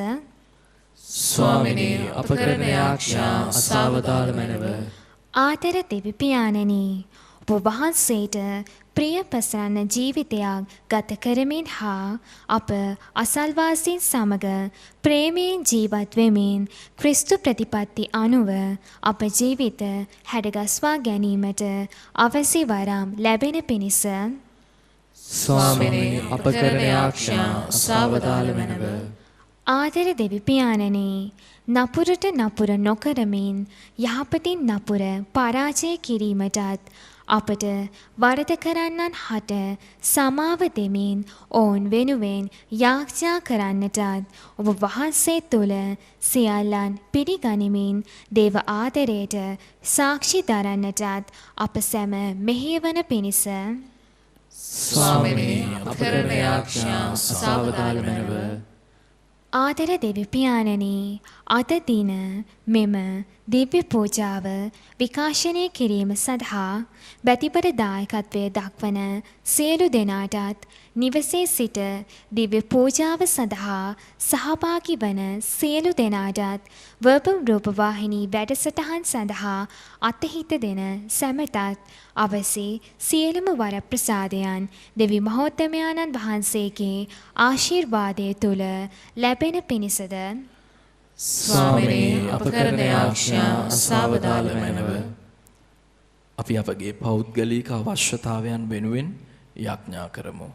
S3: ස්වාමිනේ අප කරන යාඥා අසා වදාළ මැනව.
S7: ආදර දෙවි පියාණනි, ඔබ වහන්සේට ප්‍රිය පසරන්න ජීවිතයක් ගත කරමින් හා අප අසල්වාසීන් සමග ප්‍රේමයෙන් ජීවත් වෙමින් ක්‍රිස්තු ප්‍රතිපත්ති අනුව අප ජීවිත හැඩගස්වා ගැනීමට අවසි වරම් ලැබෙන පිණිස
S6: ස්වාමිනේ අප කරන යාඥා අසා වදාළ මැනව.
S7: ආදර දෙවි පියාණනි, නපුරට නපුර නොකරමින් යහපතින් නපුර පරාජය කිරීමටත් අපට වරද කරන්නන් හට සමාව දෙමින් ඔවුන් වෙනුවෙන් යාඥා කරන්නටත් ඔබ වහන්සේ තුළ සියල්ලන් පිළිගනිමින් දේව ආදරයට සාක්ෂි දරන්නටත් අප සැම මෙහෙයවන පිණිස
S3: ස්වාමිනේ අප කරන යාඥා අසා වදාළ මැනව.
S7: ආදර දෙවි පියාණනි, අද දින මෙම දිව්‍ය පූජාව විකාශනය කිරීම සඳහා බැතිපර දායකත්වය දක්වන සියලු දෙනාටත් නිවසේ සිට දිව්‍ය පූජාව සඳහා සහභාගී වන සියලු දෙනාටත් වර්බම් රූපවාහිනී වැඩසටහන් සඳහා අතහිත දෙන සැමටත් අවසි සියලුම වරප්‍රසාදයන් දෙවි මහෝත්තමයාණන් වහන්සේගේ ආශිර්වාදය තුල ලැබෙන පිණිසද
S3: ස්වාමිනේ අප කරන යාඥා අසා වදාළ මැනව.
S4: අපි අපගේ පෞද්ගලික අවශ්‍යතාවයන් වෙනුවෙන් යාඥා කරමු.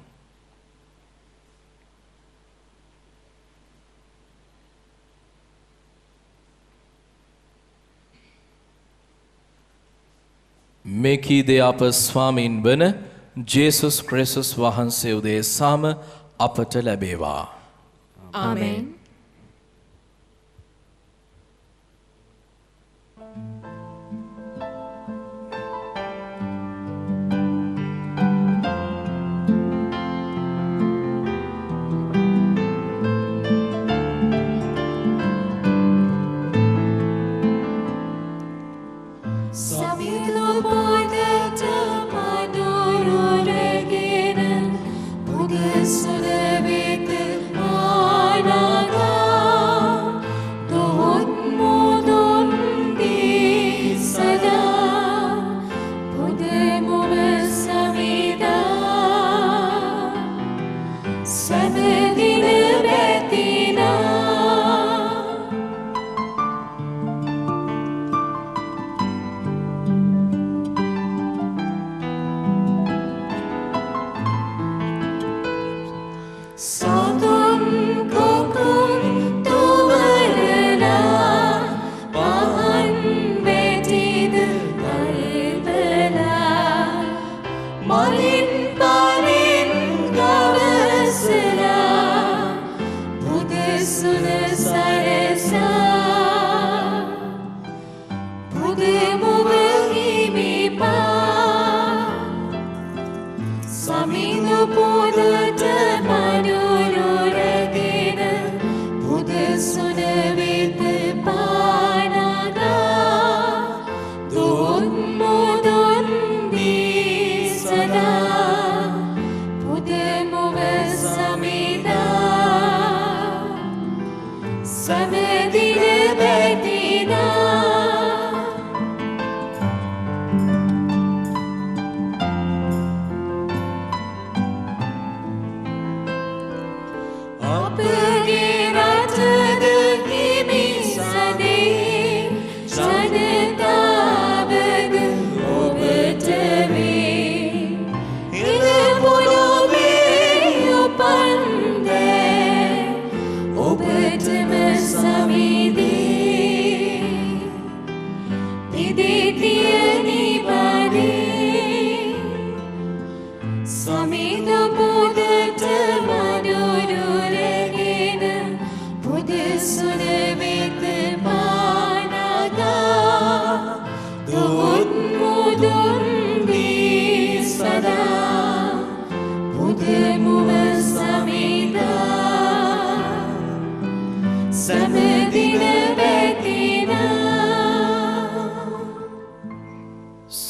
S4: මේ කීදේ අප ස්වාමීන් වන ජේසුස් ක්‍රිස්තුස් වහන්සේ උදෙසාම අපට ලැබේවා.
S3: ආමෙන්. Sudden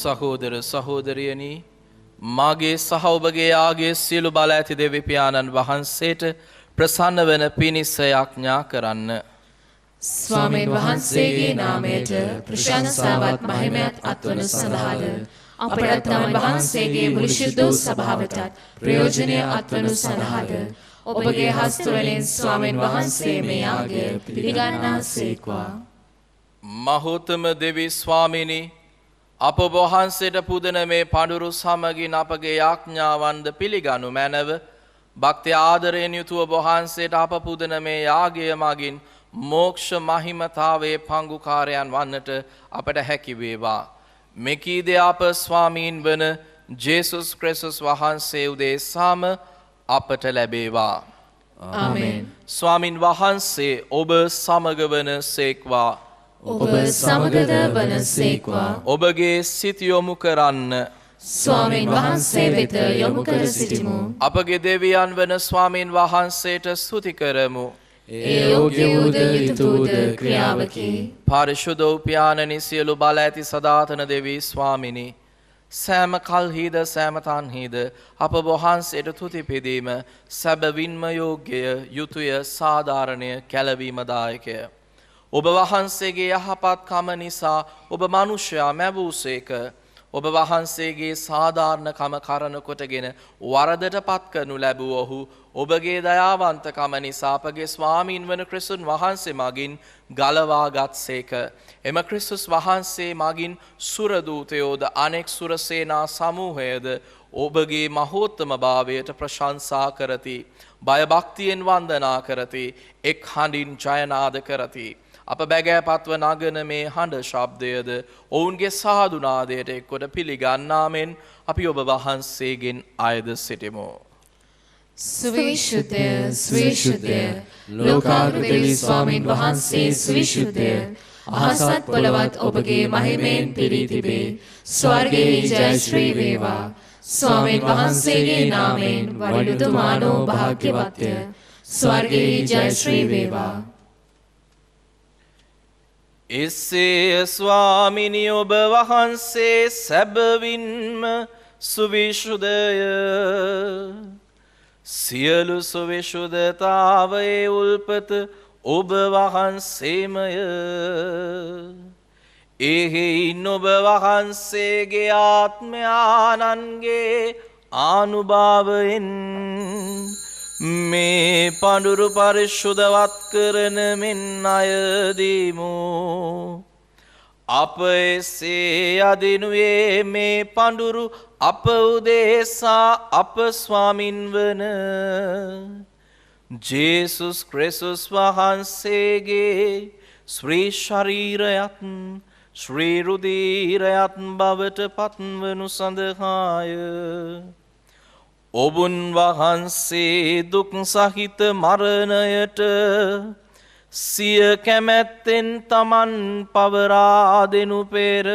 S4: සහෝදර සහෝදරියනි මාගේ සහ ඔබගේ ආගේ සියලු බල ඇති දෙවි පියාණන් වහන්සේට ප්‍රසන්න වන පිණිස යාඥා කරන්න.
S3: ස්වාමීන් වහන්සේගේ නාමයට ප්‍රශංසාවත් මහිමයත් අත්වන සඳහාද අපට තම වහන්සේගේ විශුද්ධ සභාවටත් ප්‍රයෝජනීය අත්වනු සඳහාද ඔබගේ හස්තවලින් ස්වාමීන් වහන්සේ මේ යාගය පිළිගන්නාසේක්වා.
S4: මහෝත්තම දෙවි ස්වාමිනී අප වහන්සේට පුදන මේ පඬුරු සමගින් අපගේ යාඥාවන්ද පිළිගනු මැනව භක්ති ආදරයෙන් යුතුව වහන්සේට අප පුදන මේ යාගය මගින් මෝක්ෂ මහිමතාවේ පංගුකාරයන් වන්නට අපට හැකි වේවා. මෙකීද අප ස්වාමීන් වන ජේසුස් ක්‍රිස්තුස් වහන්සේ උදෙසාම අපට ලැබේවා.
S3: ආමේන්.
S4: ස්වාමින් වහන්සේ ඔබ සමග වන සේක්වා.
S3: ඔබ සමගද වනසේක්වා.
S4: ඔබගේ සිත යොමු කරන්න.
S3: ස්වාමීන් වහන්සේ වෙත යොමු කර සිටිමු.
S4: අපගේ දෙවියන් වන ස්වාමීන් වහන්සේට ස්තුති කරමු.
S3: ඒ යෝග්‍ය වූද යුතුවද ක්‍රියාවකි.
S4: පාරිශුද්ධ වූ පියාණනි සියලු බල ඇති සදාතන දෙවි ස්වාමිනී සෑම කල්හිද සෑම තන්හිද අප වහන්සේට තුති පිදීම සැබවින්ම යෝග්‍යය යුතුය සාධාරණය කැලවීමදායකය. ඔබ වහන්සේගේ යහපත්කම නිසා ඔබ මනුෂ්‍යයා මැවූසේක. ඔබ වහන්සේගේ සාධාරණකම කරන කොටගෙන වරදට පත් කරනු ලැබූ ඔහු ඔබගේ දයාවන්තකම නිසා අපගේ ස්වාමීන් වන ක්‍රිස්තුන් වහන්සේ මගින් ගලවාගත්සේක. එම ක්‍රිස්තුස් වහන්සේ මගින් සුරදූතයෝද අනෙක් සුරසේනා සමූහයද ඔබගේ මහෝත්තම භාවයට ප්‍රශංසා කරති. භයභක්තියෙන් වන්දනා කරති. එක් හඬින් ජයනාද කරති. අප බැගෑපත්ව නගන මේ හඬ ශබ්දයද ඔවුන්ගේ සාදුනාදයට එක්කොට පිළිගන්නාමෙන් අපි ඔබ වහන්සේගෙන් අයද සිටිමු.
S3: සවිශුද්ධය සවිශුද්ධය ලෝකාග්‍රදේවි ස්වාමීන් වහන්සේ සවිශුද්ධය අහසත් පොළවත් ඔබගේ මහිමයෙන් පිරී තිබේ. ස්වර්ගයේ ජය ශ්‍රී වේවා. ස්වාමීන් වහන්සේගේ නාමයෙන් වඩිනුතුමානෝ භාග්‍යවත්ය. ස්වර්ගයේ ජය ශ්‍රී වේවා.
S4: එසේ ස්වාමිනි ඔබ වහන්සේ සැබවින්ම සුවිශුද්ධය. සියලු සුවිශුද්ධතාවයේ උල්පත ඔබ වහන්සේමය. එහෙයින් ඔබ වහන්සේගේ ආත්මයානන්ගේ ආනුභාවයෙන් මේ පඬුරු පරිශුද්ධවත් කරන මෙන් අයදීමු. අප එසේ අදිනුයේ මේ පඬුරු අප උදෙසා අප ස්වාමින් වන ජේසුස් ක්‍රිස්තුස් වහන්සේගේ ශ්‍රී ශරීරයත් ශ්‍රී රුධිරයත් බවට පත්වනු සඳහාය. ඔබුන් වහන්සේ දුක් සහිත මරණයට සිය කැමැත්තෙන් තමන් පවරා දෙනු පෙර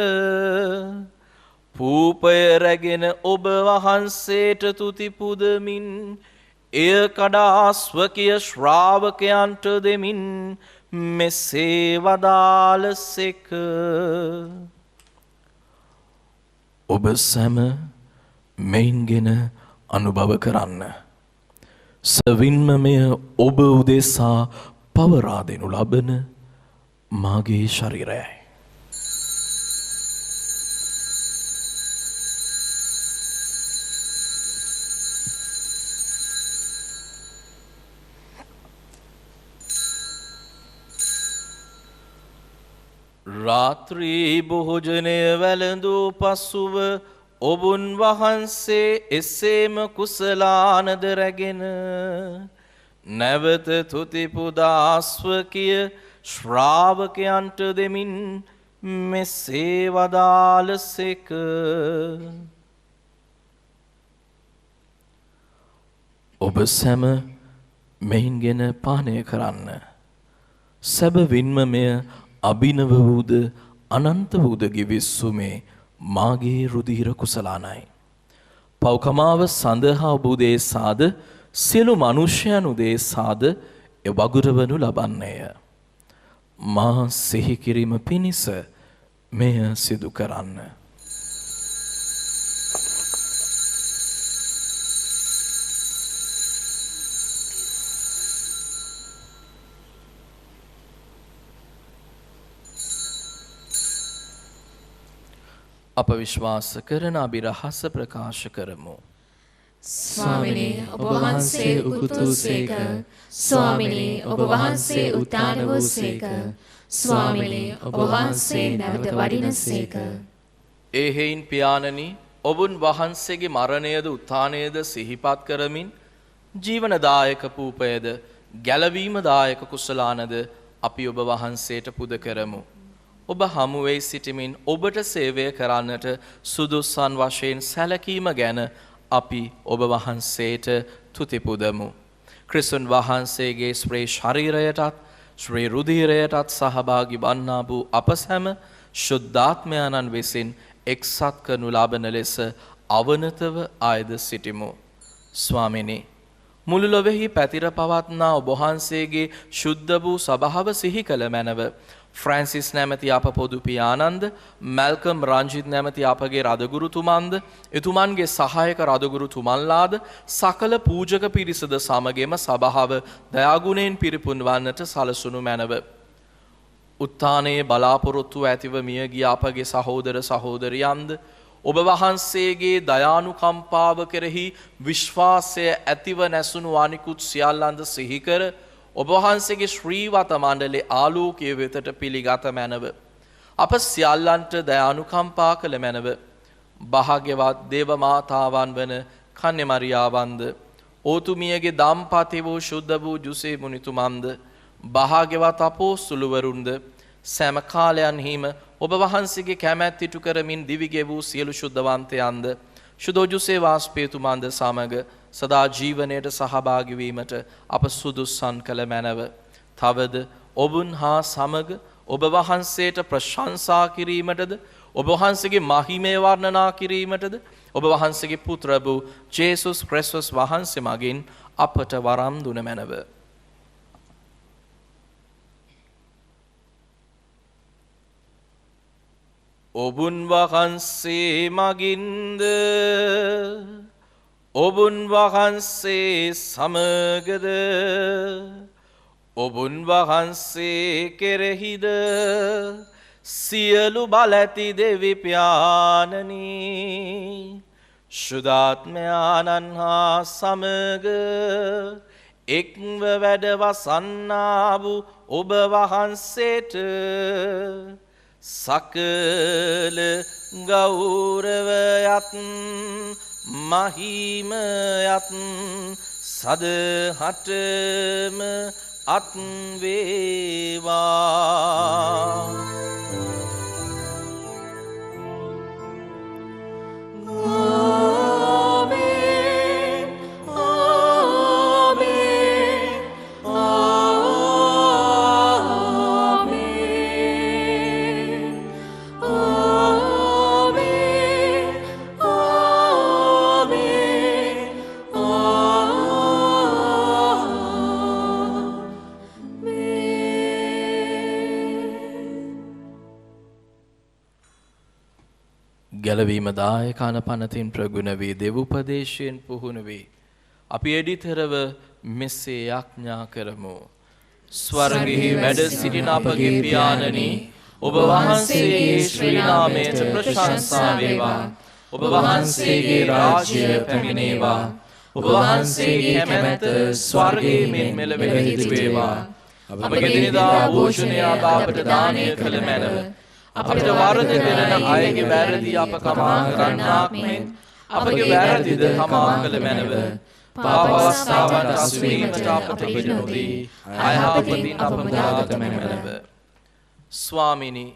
S4: පූපය රැගෙන ඔබ වහන්සේට තුති පුදමින් එය කඩා ස්වකීය ශ්‍රාවකයන්ට දෙමින් මෙසේ වදාළසේක. ඔබ සැම මෙයින්ගෙන අනුභව කරන්න. සවින්ම මෙය ඔබ උදෙසා පවරා දෙනු ලබන මාගේ ශරීරයයි. රාත්‍රී භෝජනය වැළඳූ පසුව ඔබුන් වහන්සේ එසේම කුසලානද රැගෙන නැවත තුති පුදා ස්වකීය ශ්‍රාවකයන්ට දෙමින් මෙසේ වදාළසේක. ඔබ සැම මෙයින්ගෙන පානය කරන්න. සැබවින්ම මෙය අභිනව වූද අනන්ත වූද ගිවිස්සුමේ මාගේ රුධිර කුසලානයි. පව්කමාව සඳහා ඔබ උදෙසාද සියලු මනුෂ්‍යයන් උදෙසාද වගුරවනු ලබන්නේය. මා සිහි කිරීම පිණිස මෙය සිදු කරන්න. අප විශ්වාස කරන අභිරහස ප්‍රකාශ කරමු.
S3: ස්වාමිනේ ඔබ වහන්සේ උකුතු සේක. ස්වාමිනේ ඔබ වහන්සේ උත්තාන වූ සේක. ස්වාමිනේ ඔබ වහන්සේ නැවත වඩින සේක.
S4: ඒ හේයින් පියාණනි ඔබුන් වහන්සේගේ මරණයද උත්ථානයද සිහිපත් කරමින් ජීවනදායක පූපයද ගැලවීමදායක කුසලානද අපි ඔබ වහන්සේට පුද කරමු. ඔබ හමුවේ සිටමින් ඔබට සේවය කරන්නට සුදුස්සන් වශයෙන් සැලකීම ගැන අපි ඔබ වහන්සේට තුති පුදමු. ක්‍රිස්තුන් වහන්සේගේ ශ්‍රේ ශරීරයටත් ශ්‍රේ රුධිරයටත් සහභාගී වන්නා වූ අප සැම ශුද්ධාත්මයන්න් විසින් එක්සත් කරනු ලබන ලෙස අවනතව ආයද සිටිමු. ස්වාමිනී මුළු ලොවෙහි පැතිර පවත්නා ඔබ වහන්සේගේ ශුද්ධ වූ සභාව සිහි කළ මැනව ෆ්‍රැන්සිස් නැමැති අප පොදු පියාණන්ද මැල්කම් රංජිත් නැමැති අපගේ රදගුරුතුමන්ද එතුමන්ගේ සහායක රදගුරුතුමන්ලාද සකල පූජක පිරිසද සමගම සභාව දයාගුණයෙන් පිරිපුන් වන්නට සලසුණු මැනව. උත්ථානයේ බලාපොරොත්තු ඇතිව මියගිය අපගේ සහෝදර සහෝදරියන්ද ඔබ වහන්සේගේ දයානුකම්පාව කෙරෙහි විශ්වාසය ඇතිව නැසුණු අනිකුත් සියල්ලන්ද සිහිකර ඔබ වහන්සේගේ ශ්‍රීවත මණ්ඩලයේ ආලෝකයේ වෙතට පිළිගත මැනව. අප සියල්ලන්ට දයානුකම්පා කළ මැනව. භාග්‍යවත් දේව මාතාවන් වන කන්‍ය මරියාවන්ද ඕතුමියගේ දම්පති වූ ශුද්ධ වූ ජුසේ මුනිතුමන්ද භාග්‍යවත් අපෝස්තුලවරුන්ද සෑම කාලයන්හිම ඔබ වහන්සේගේ කැමැත්ත ඉටු කරමින් දිවිගෙ වූ සියලු ශුද්ධවන්තයන්ද ශුද්ධ ජුසේ වාස්පේතුමන්ද සමග සදා ජීවනයට සහභාගී වීමට අප සුදුස්සන් කළ මැනව. තවද ඔබුන් හා සමග ඔබ වහන්සේට ප්‍රශංසා කිරීමටද ඔබ වහන්සේගේ මහිමය වර්ණනා කිරීමටද ඔබ වහන්සේගේ පුත්‍ර වූ ජේසුස් ක්‍රිස්තුස් වහන්සේ මගින් අපට වරම් දුන මැනව. ඔබුන් වහන්සේ මගින්ද ඔබුන් වහන්සේ සමගද ඔබුන් වහන්සේ කෙරෙහිද සියලු බලැති දෙවි පියාණනි ශුද්ධාත්මයන්න් හා සමග එක්ව වැඩවසන්නා වූ ඔබ වහන්සේට සකල ගෞරවයත් මහිමයත් සදහටම අත් වේවා. ගැලවීම දායකන පනතින් ප්‍රගුණ වී දෙව්පදේශයෙන් පුහුණු වී අපි එඩිතරව මෙසේ යාඥා කරමු. ස්වර්ගයේ වැඩ සිටින අපගේ පියාණනි, ඔබ වහන්සේගේ ශ්‍රී නාමයට ප්‍රශංසා වේවා. ඔබ වහන්සේගේ රාජ්‍ය පැමිණේවා. ඔබ වහන්සේගේ කැමැත්ත ස්වර්ගයේ මෙන් මෙලොව සිදු වේවා. අපගේ දිනදා භෝජනය අපට දානය කළ මැනව. අපට වරද කරන අයගේ වැරදි අප කමා කරන්නාක් මෙන් අපගේ වැරදිද කමා කළ මැනව. පාප අවස්ථාවට අසු වීමට අපට ඉඩ නොදී අයහපතින් අප මුදාගත මැනව. ස්වාමිනි,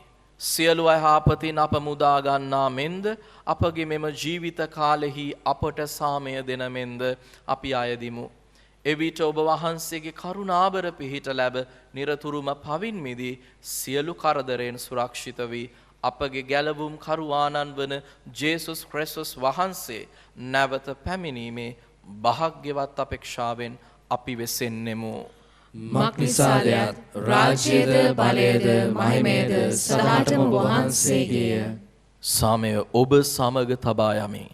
S4: සියලු අයහපතින් අප මුදා ගන්නා මෙන්ද අපගේ මෙම ජීවිත කාලෙහි අපට සාමය දෙන මෙන්ද අපි අයදිමු. එවිට ඔබ වහන්සේගේ කරුණාබර පිහිට ලැබ නිරතුරුම පවින් මිදී සියලු කරදරයෙන් සුරක්ෂිත වී අපගේ ගැලවුම් කරුවාණන් වන ජේසුස් ක්‍රිස්තුස් වහන්සේ නැවත පැමිණීමේ භාග්‍යවත් අපේක්ෂාවෙන් අපි වෙසෙන්නෙමු.
S3: මක්නිසාදයත් රාජ්‍යද බලයද මහිමයද සදාටම වහන්සේගේය.
S4: සාමය ඔබ සමග තබා යමි.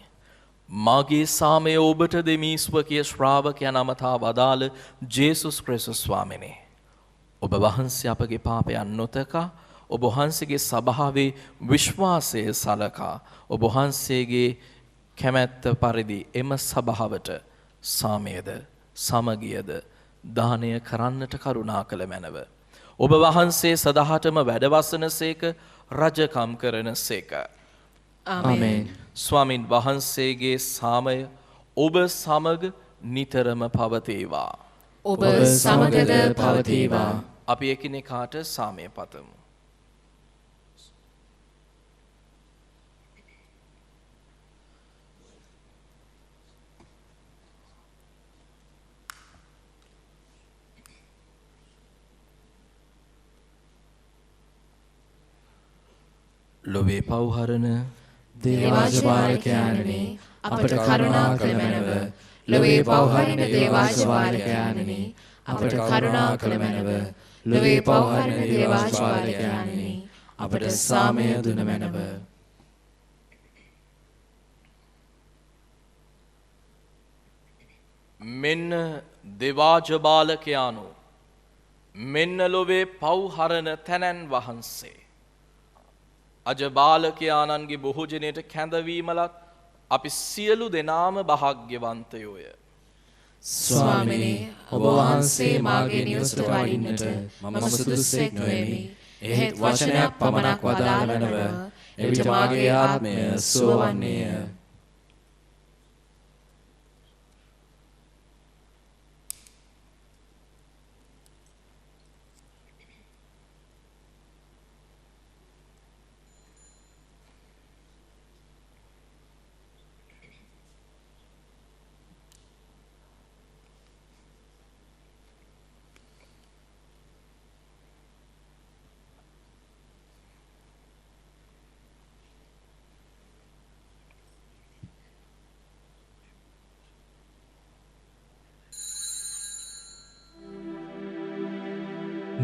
S4: මාගේ සාමය ඔබට දෙමි ස්වකීය ශ්‍රාවකයන් අමතා වදාළ ජේසුස් ක්‍රිස්තුස් ස්වාමිනේ. ඔබ වහන්සේ අපගේ පාපයන් නොතකා ඔබ වහන්සේගේ සභාවේ විශ්වාසය සලකා ඔබ වහන්සේගේ කැමැත්ත පරිදි එම සභාවට සාමයද සමගියද දානය කරන්නට කරුණා කළ මැනව. ඔබ වහන්සේ සදහටම වැඩවසනසේක රජකම් කරනසේක.
S3: ආමේන්.
S4: ස්වාමින් වහන්සේගේ සාමය ඔබ සමග නිතරම පවතේවා.
S3: ඔබ සමගද පවතීවා.
S4: අපි එකිනෙකාට සාමය පතමු. ලොවේ පව්හරණ
S3: දේවාජපාලකයාණනි, අපට කරුණා කළ මැනව. ලොවේ පව්හරින දේවාජපාලකයාණනි, අපට කරුණා කළ මැනව. ලොවේ පව්හරින දේවාජපාලකයාණනි, අපට සාමය දුන මැනව.
S4: මෙන්න දෙවාජබාලකයානු, මෙන්න ලොවේ පව්හරණ තැනැන් වහන්සේ. අජබාලකයාණන්ගේ බොහෝජනයට කැඳවීමලත් අපි සියලු දෙනාම භාග්‍යවන්තයෝය.
S3: ස්වාමිනේ, ඔබ වහන්සේ මාගේ නිවසට වඩින්නට මම සුදුස්සෙක් නොවෙමි. එහෙත් වචනයක් පමණක් වදාළ මැනව. එවිට මාගේ ආත්මය සුව වන්නේය.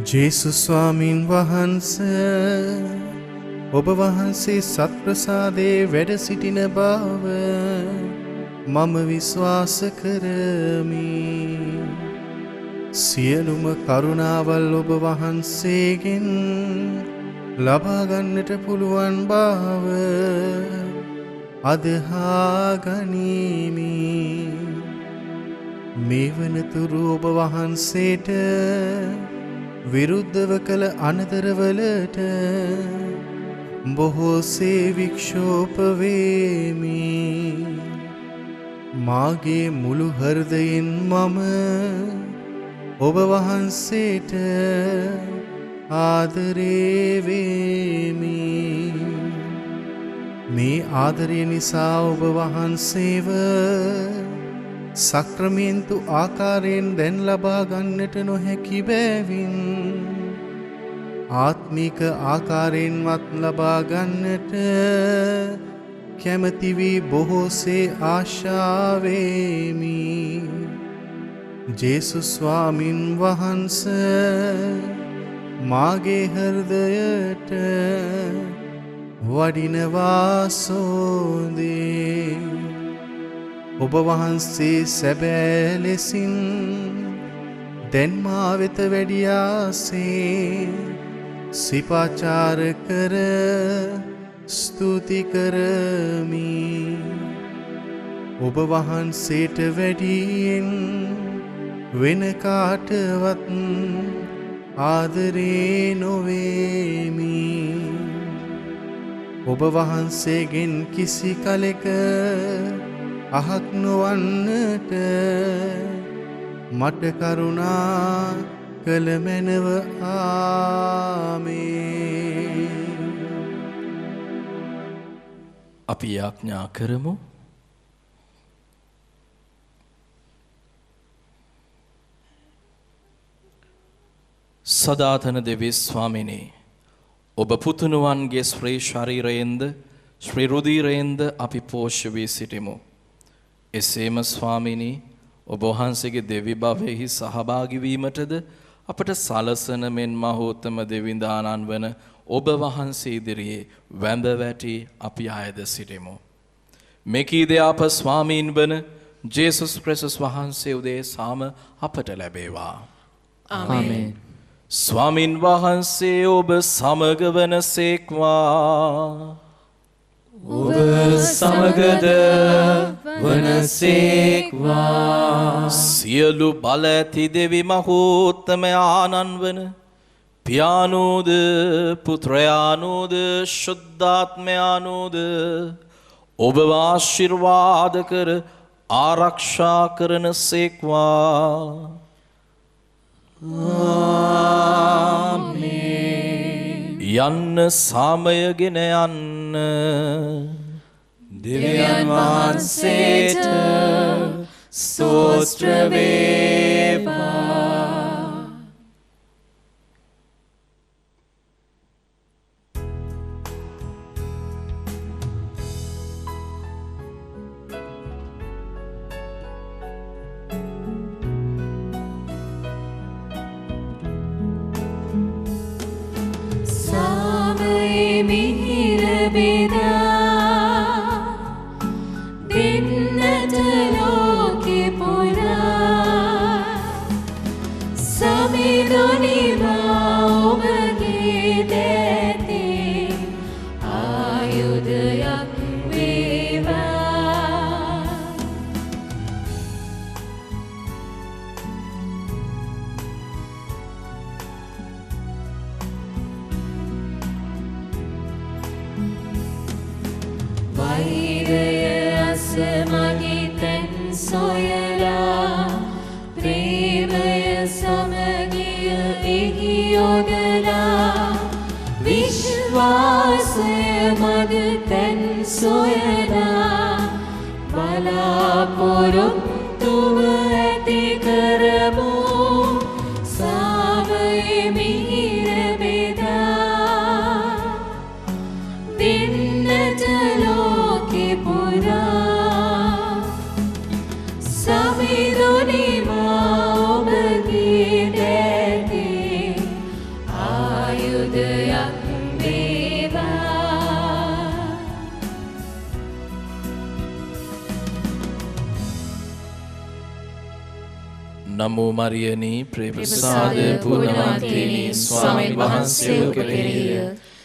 S6: ජේසුස් ස්වාමින් වහන්සේ, ඔබ වහන්සේ සත්ප්‍රසාදයේ වැඩ සිටින බව මම විශ්වාස කරමි. සියලුම කරුණාවල් ඔබ වහන්සේගෙන් ලබා ගන්නට පුළුවන් බව අදහා ගනිමි. මේ වනතුරු ඔබ වහන්සේට විරුද්ධව කළ අනතරවලට බොහෝසේ වික්ෂෝප වේමි. මාගේ මුළු හෘදයෙන් මම ඔබ වහන්සේට ආදරේ වේමි. මේ ආදරය නිසා ඔබ වහන්සේව සක්‍රමේන්තු ආකාරයෙන් දැන් ලබා ගන්නට නොහැකි බැවින් ආත්මික ආකාරයෙන්වත් ලබා ගන්නට කැමති වී බොහෝසේ ආශාවෙමි. ජේසුස් ස්වාමින් වහන්සේ මාගේ හෘදයට වඩිනවා සෝදේ ඔබ වහන්සේ සැබෑ ලෙසින් දැන් මා වෙත වැඩියාසේ සිපාචාර කර ස්තුති කරමි ඔබ වහන්සේට වැඩියෙන් වෙන කාටවත් ආදරේ නොවේමි ඔබ වහන්සේගෙන් කිසි කලෙක අහක් නොවන්නට මට කරුණා කළ මැනව ආමේන්.
S4: අපි යාඥා කරමු. සදාතන දෙවියන් ස්වාමිනේ ඔබ පුතුණුවන්ගේ ශ්‍රී ශරීරයෙන්ද ශ්‍රී රුධිරයෙන්ද අපි පෝෂ්‍ය වී සිටිමු. එසේම ස්වාමිනී ඔබ වහන්සේගේ දෙවි භවයෙහි සහභාගී වීමටද අපට සලසන මෙන් මහෝත්තම දෙවිඳානන් වන ඔබ වහන්සේ ඉදිරියේ වැඳ වැටි අපි ආයද සිටිමු. මෙකී අප ස්වාමීන් වන ජේසුස් ක්‍රිස්තුස් වහන්සේ උදෙසාම අපට ලැබේවා.
S3: ආමේන්.
S4: ස්වාමින් වහන්සේ ඔබ සමග වනසේක්වා.
S3: ඔබ සමගද වනසේක්වා.
S4: සියලු බල ඇති දෙවි මහෝත්තම ආනන් වන පියාණෝද පුත්‍රයාණෝද ශුද්ධාත්මයාණෝද ඔබ ආශිර්වාද කර ආරක්ෂා කරන සේක්වා. යන්න සාමයගෙන යන්න
S3: දෙවියන් වහන්සේට ස්තෝත්‍ර වේවා. මිහිර බෙදා දෙන්නට ලෝකෙ පුරා සමිඳුනිමා ඔබගේ දැතේ ආයුධයක් වේවා. වෛරය අසමගි තැන් සොයලා ප්‍රේමය සමගිය එහි යොදලා විශ්වාසය මග තැන් සොයලා බලාපොරොත්තුව ඇති කරමු සාමයේ මිහිර බෙදා දෙන්නට ලෝකෙ පුරා සමිඳුනිමා ඔබගේ දැතේ ආයුධයක් වේවා.
S4: නමෝ මරියනි ප්‍රේමසාද පුණ්‍යවන්තිනි ස්වාමීන් වහන්සේ කෙරෙහිය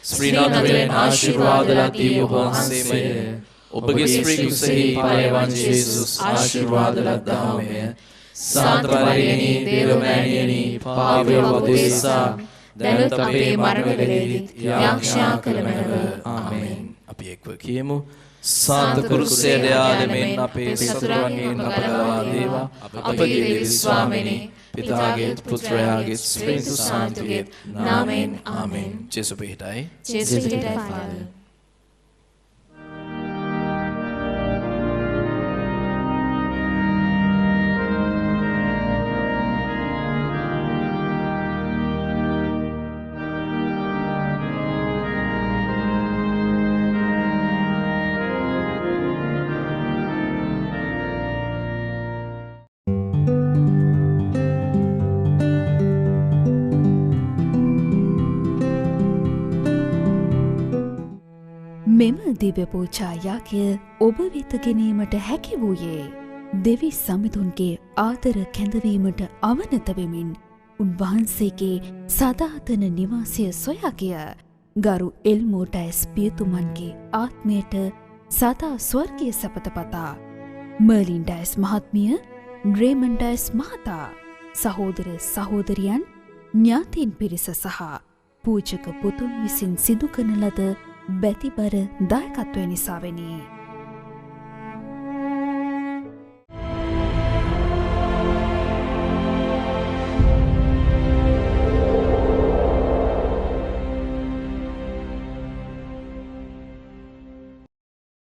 S4: ශ්‍රීනාථයන් ආශිර්වාද ලදී ඔබ වහන්සේමය. ඔබගේ ශ්‍රී කුසෙහි පලයවන් ජේසුස් ආශිර්වාද ලද්දාමය. සාන්තවරියනි දේවමෑණියනි පාපය වදේසා දැනුත් අපේ මරණවලදී යාඥා කළ මැනව. ආමේන්. අපි එක්ව කියමු. සාන්ත කුරුසයේ යාදමෙන් අපේ සතුරන්ගෙන් අපලවා දේවා. අපගේ දෙවි ස්වාමිනේ පිතාගේ පුත්‍රයාගේ ස්ප්‍රින්තු සාන්තිගේ නාමයෙන් ආමෙන්. ජේසු පිහිටයි.
S3: ජේසු පිහිටයි ෆාදර්.
S1: මෙම දිව්‍ය පූජා යාගය ඔබ වෙත ගෙනීමට හැකි වූයේ දෙවි සමිඳුන්ගේ ආදර කැඳවීමට අවනත වෙමින් උන්වහන්සේගේ සදාතන නිවාසය සොයා ගිය ගරු එල්මෝටයිස් පියතුමන්ගේ ආත්මයට සදා ස්වර්ගීය සැපත පතා මර්ලින් ඩයස් මහත්මිය, රේමන් ඩයස් මහතා, සහෝදර සහෝදරියන්, ඥාතීන් පිරිස සහ පූජක පුතුන් විසින් සිදු කරන ලද බැතිබර දායකත්වය නිසාවෙනි.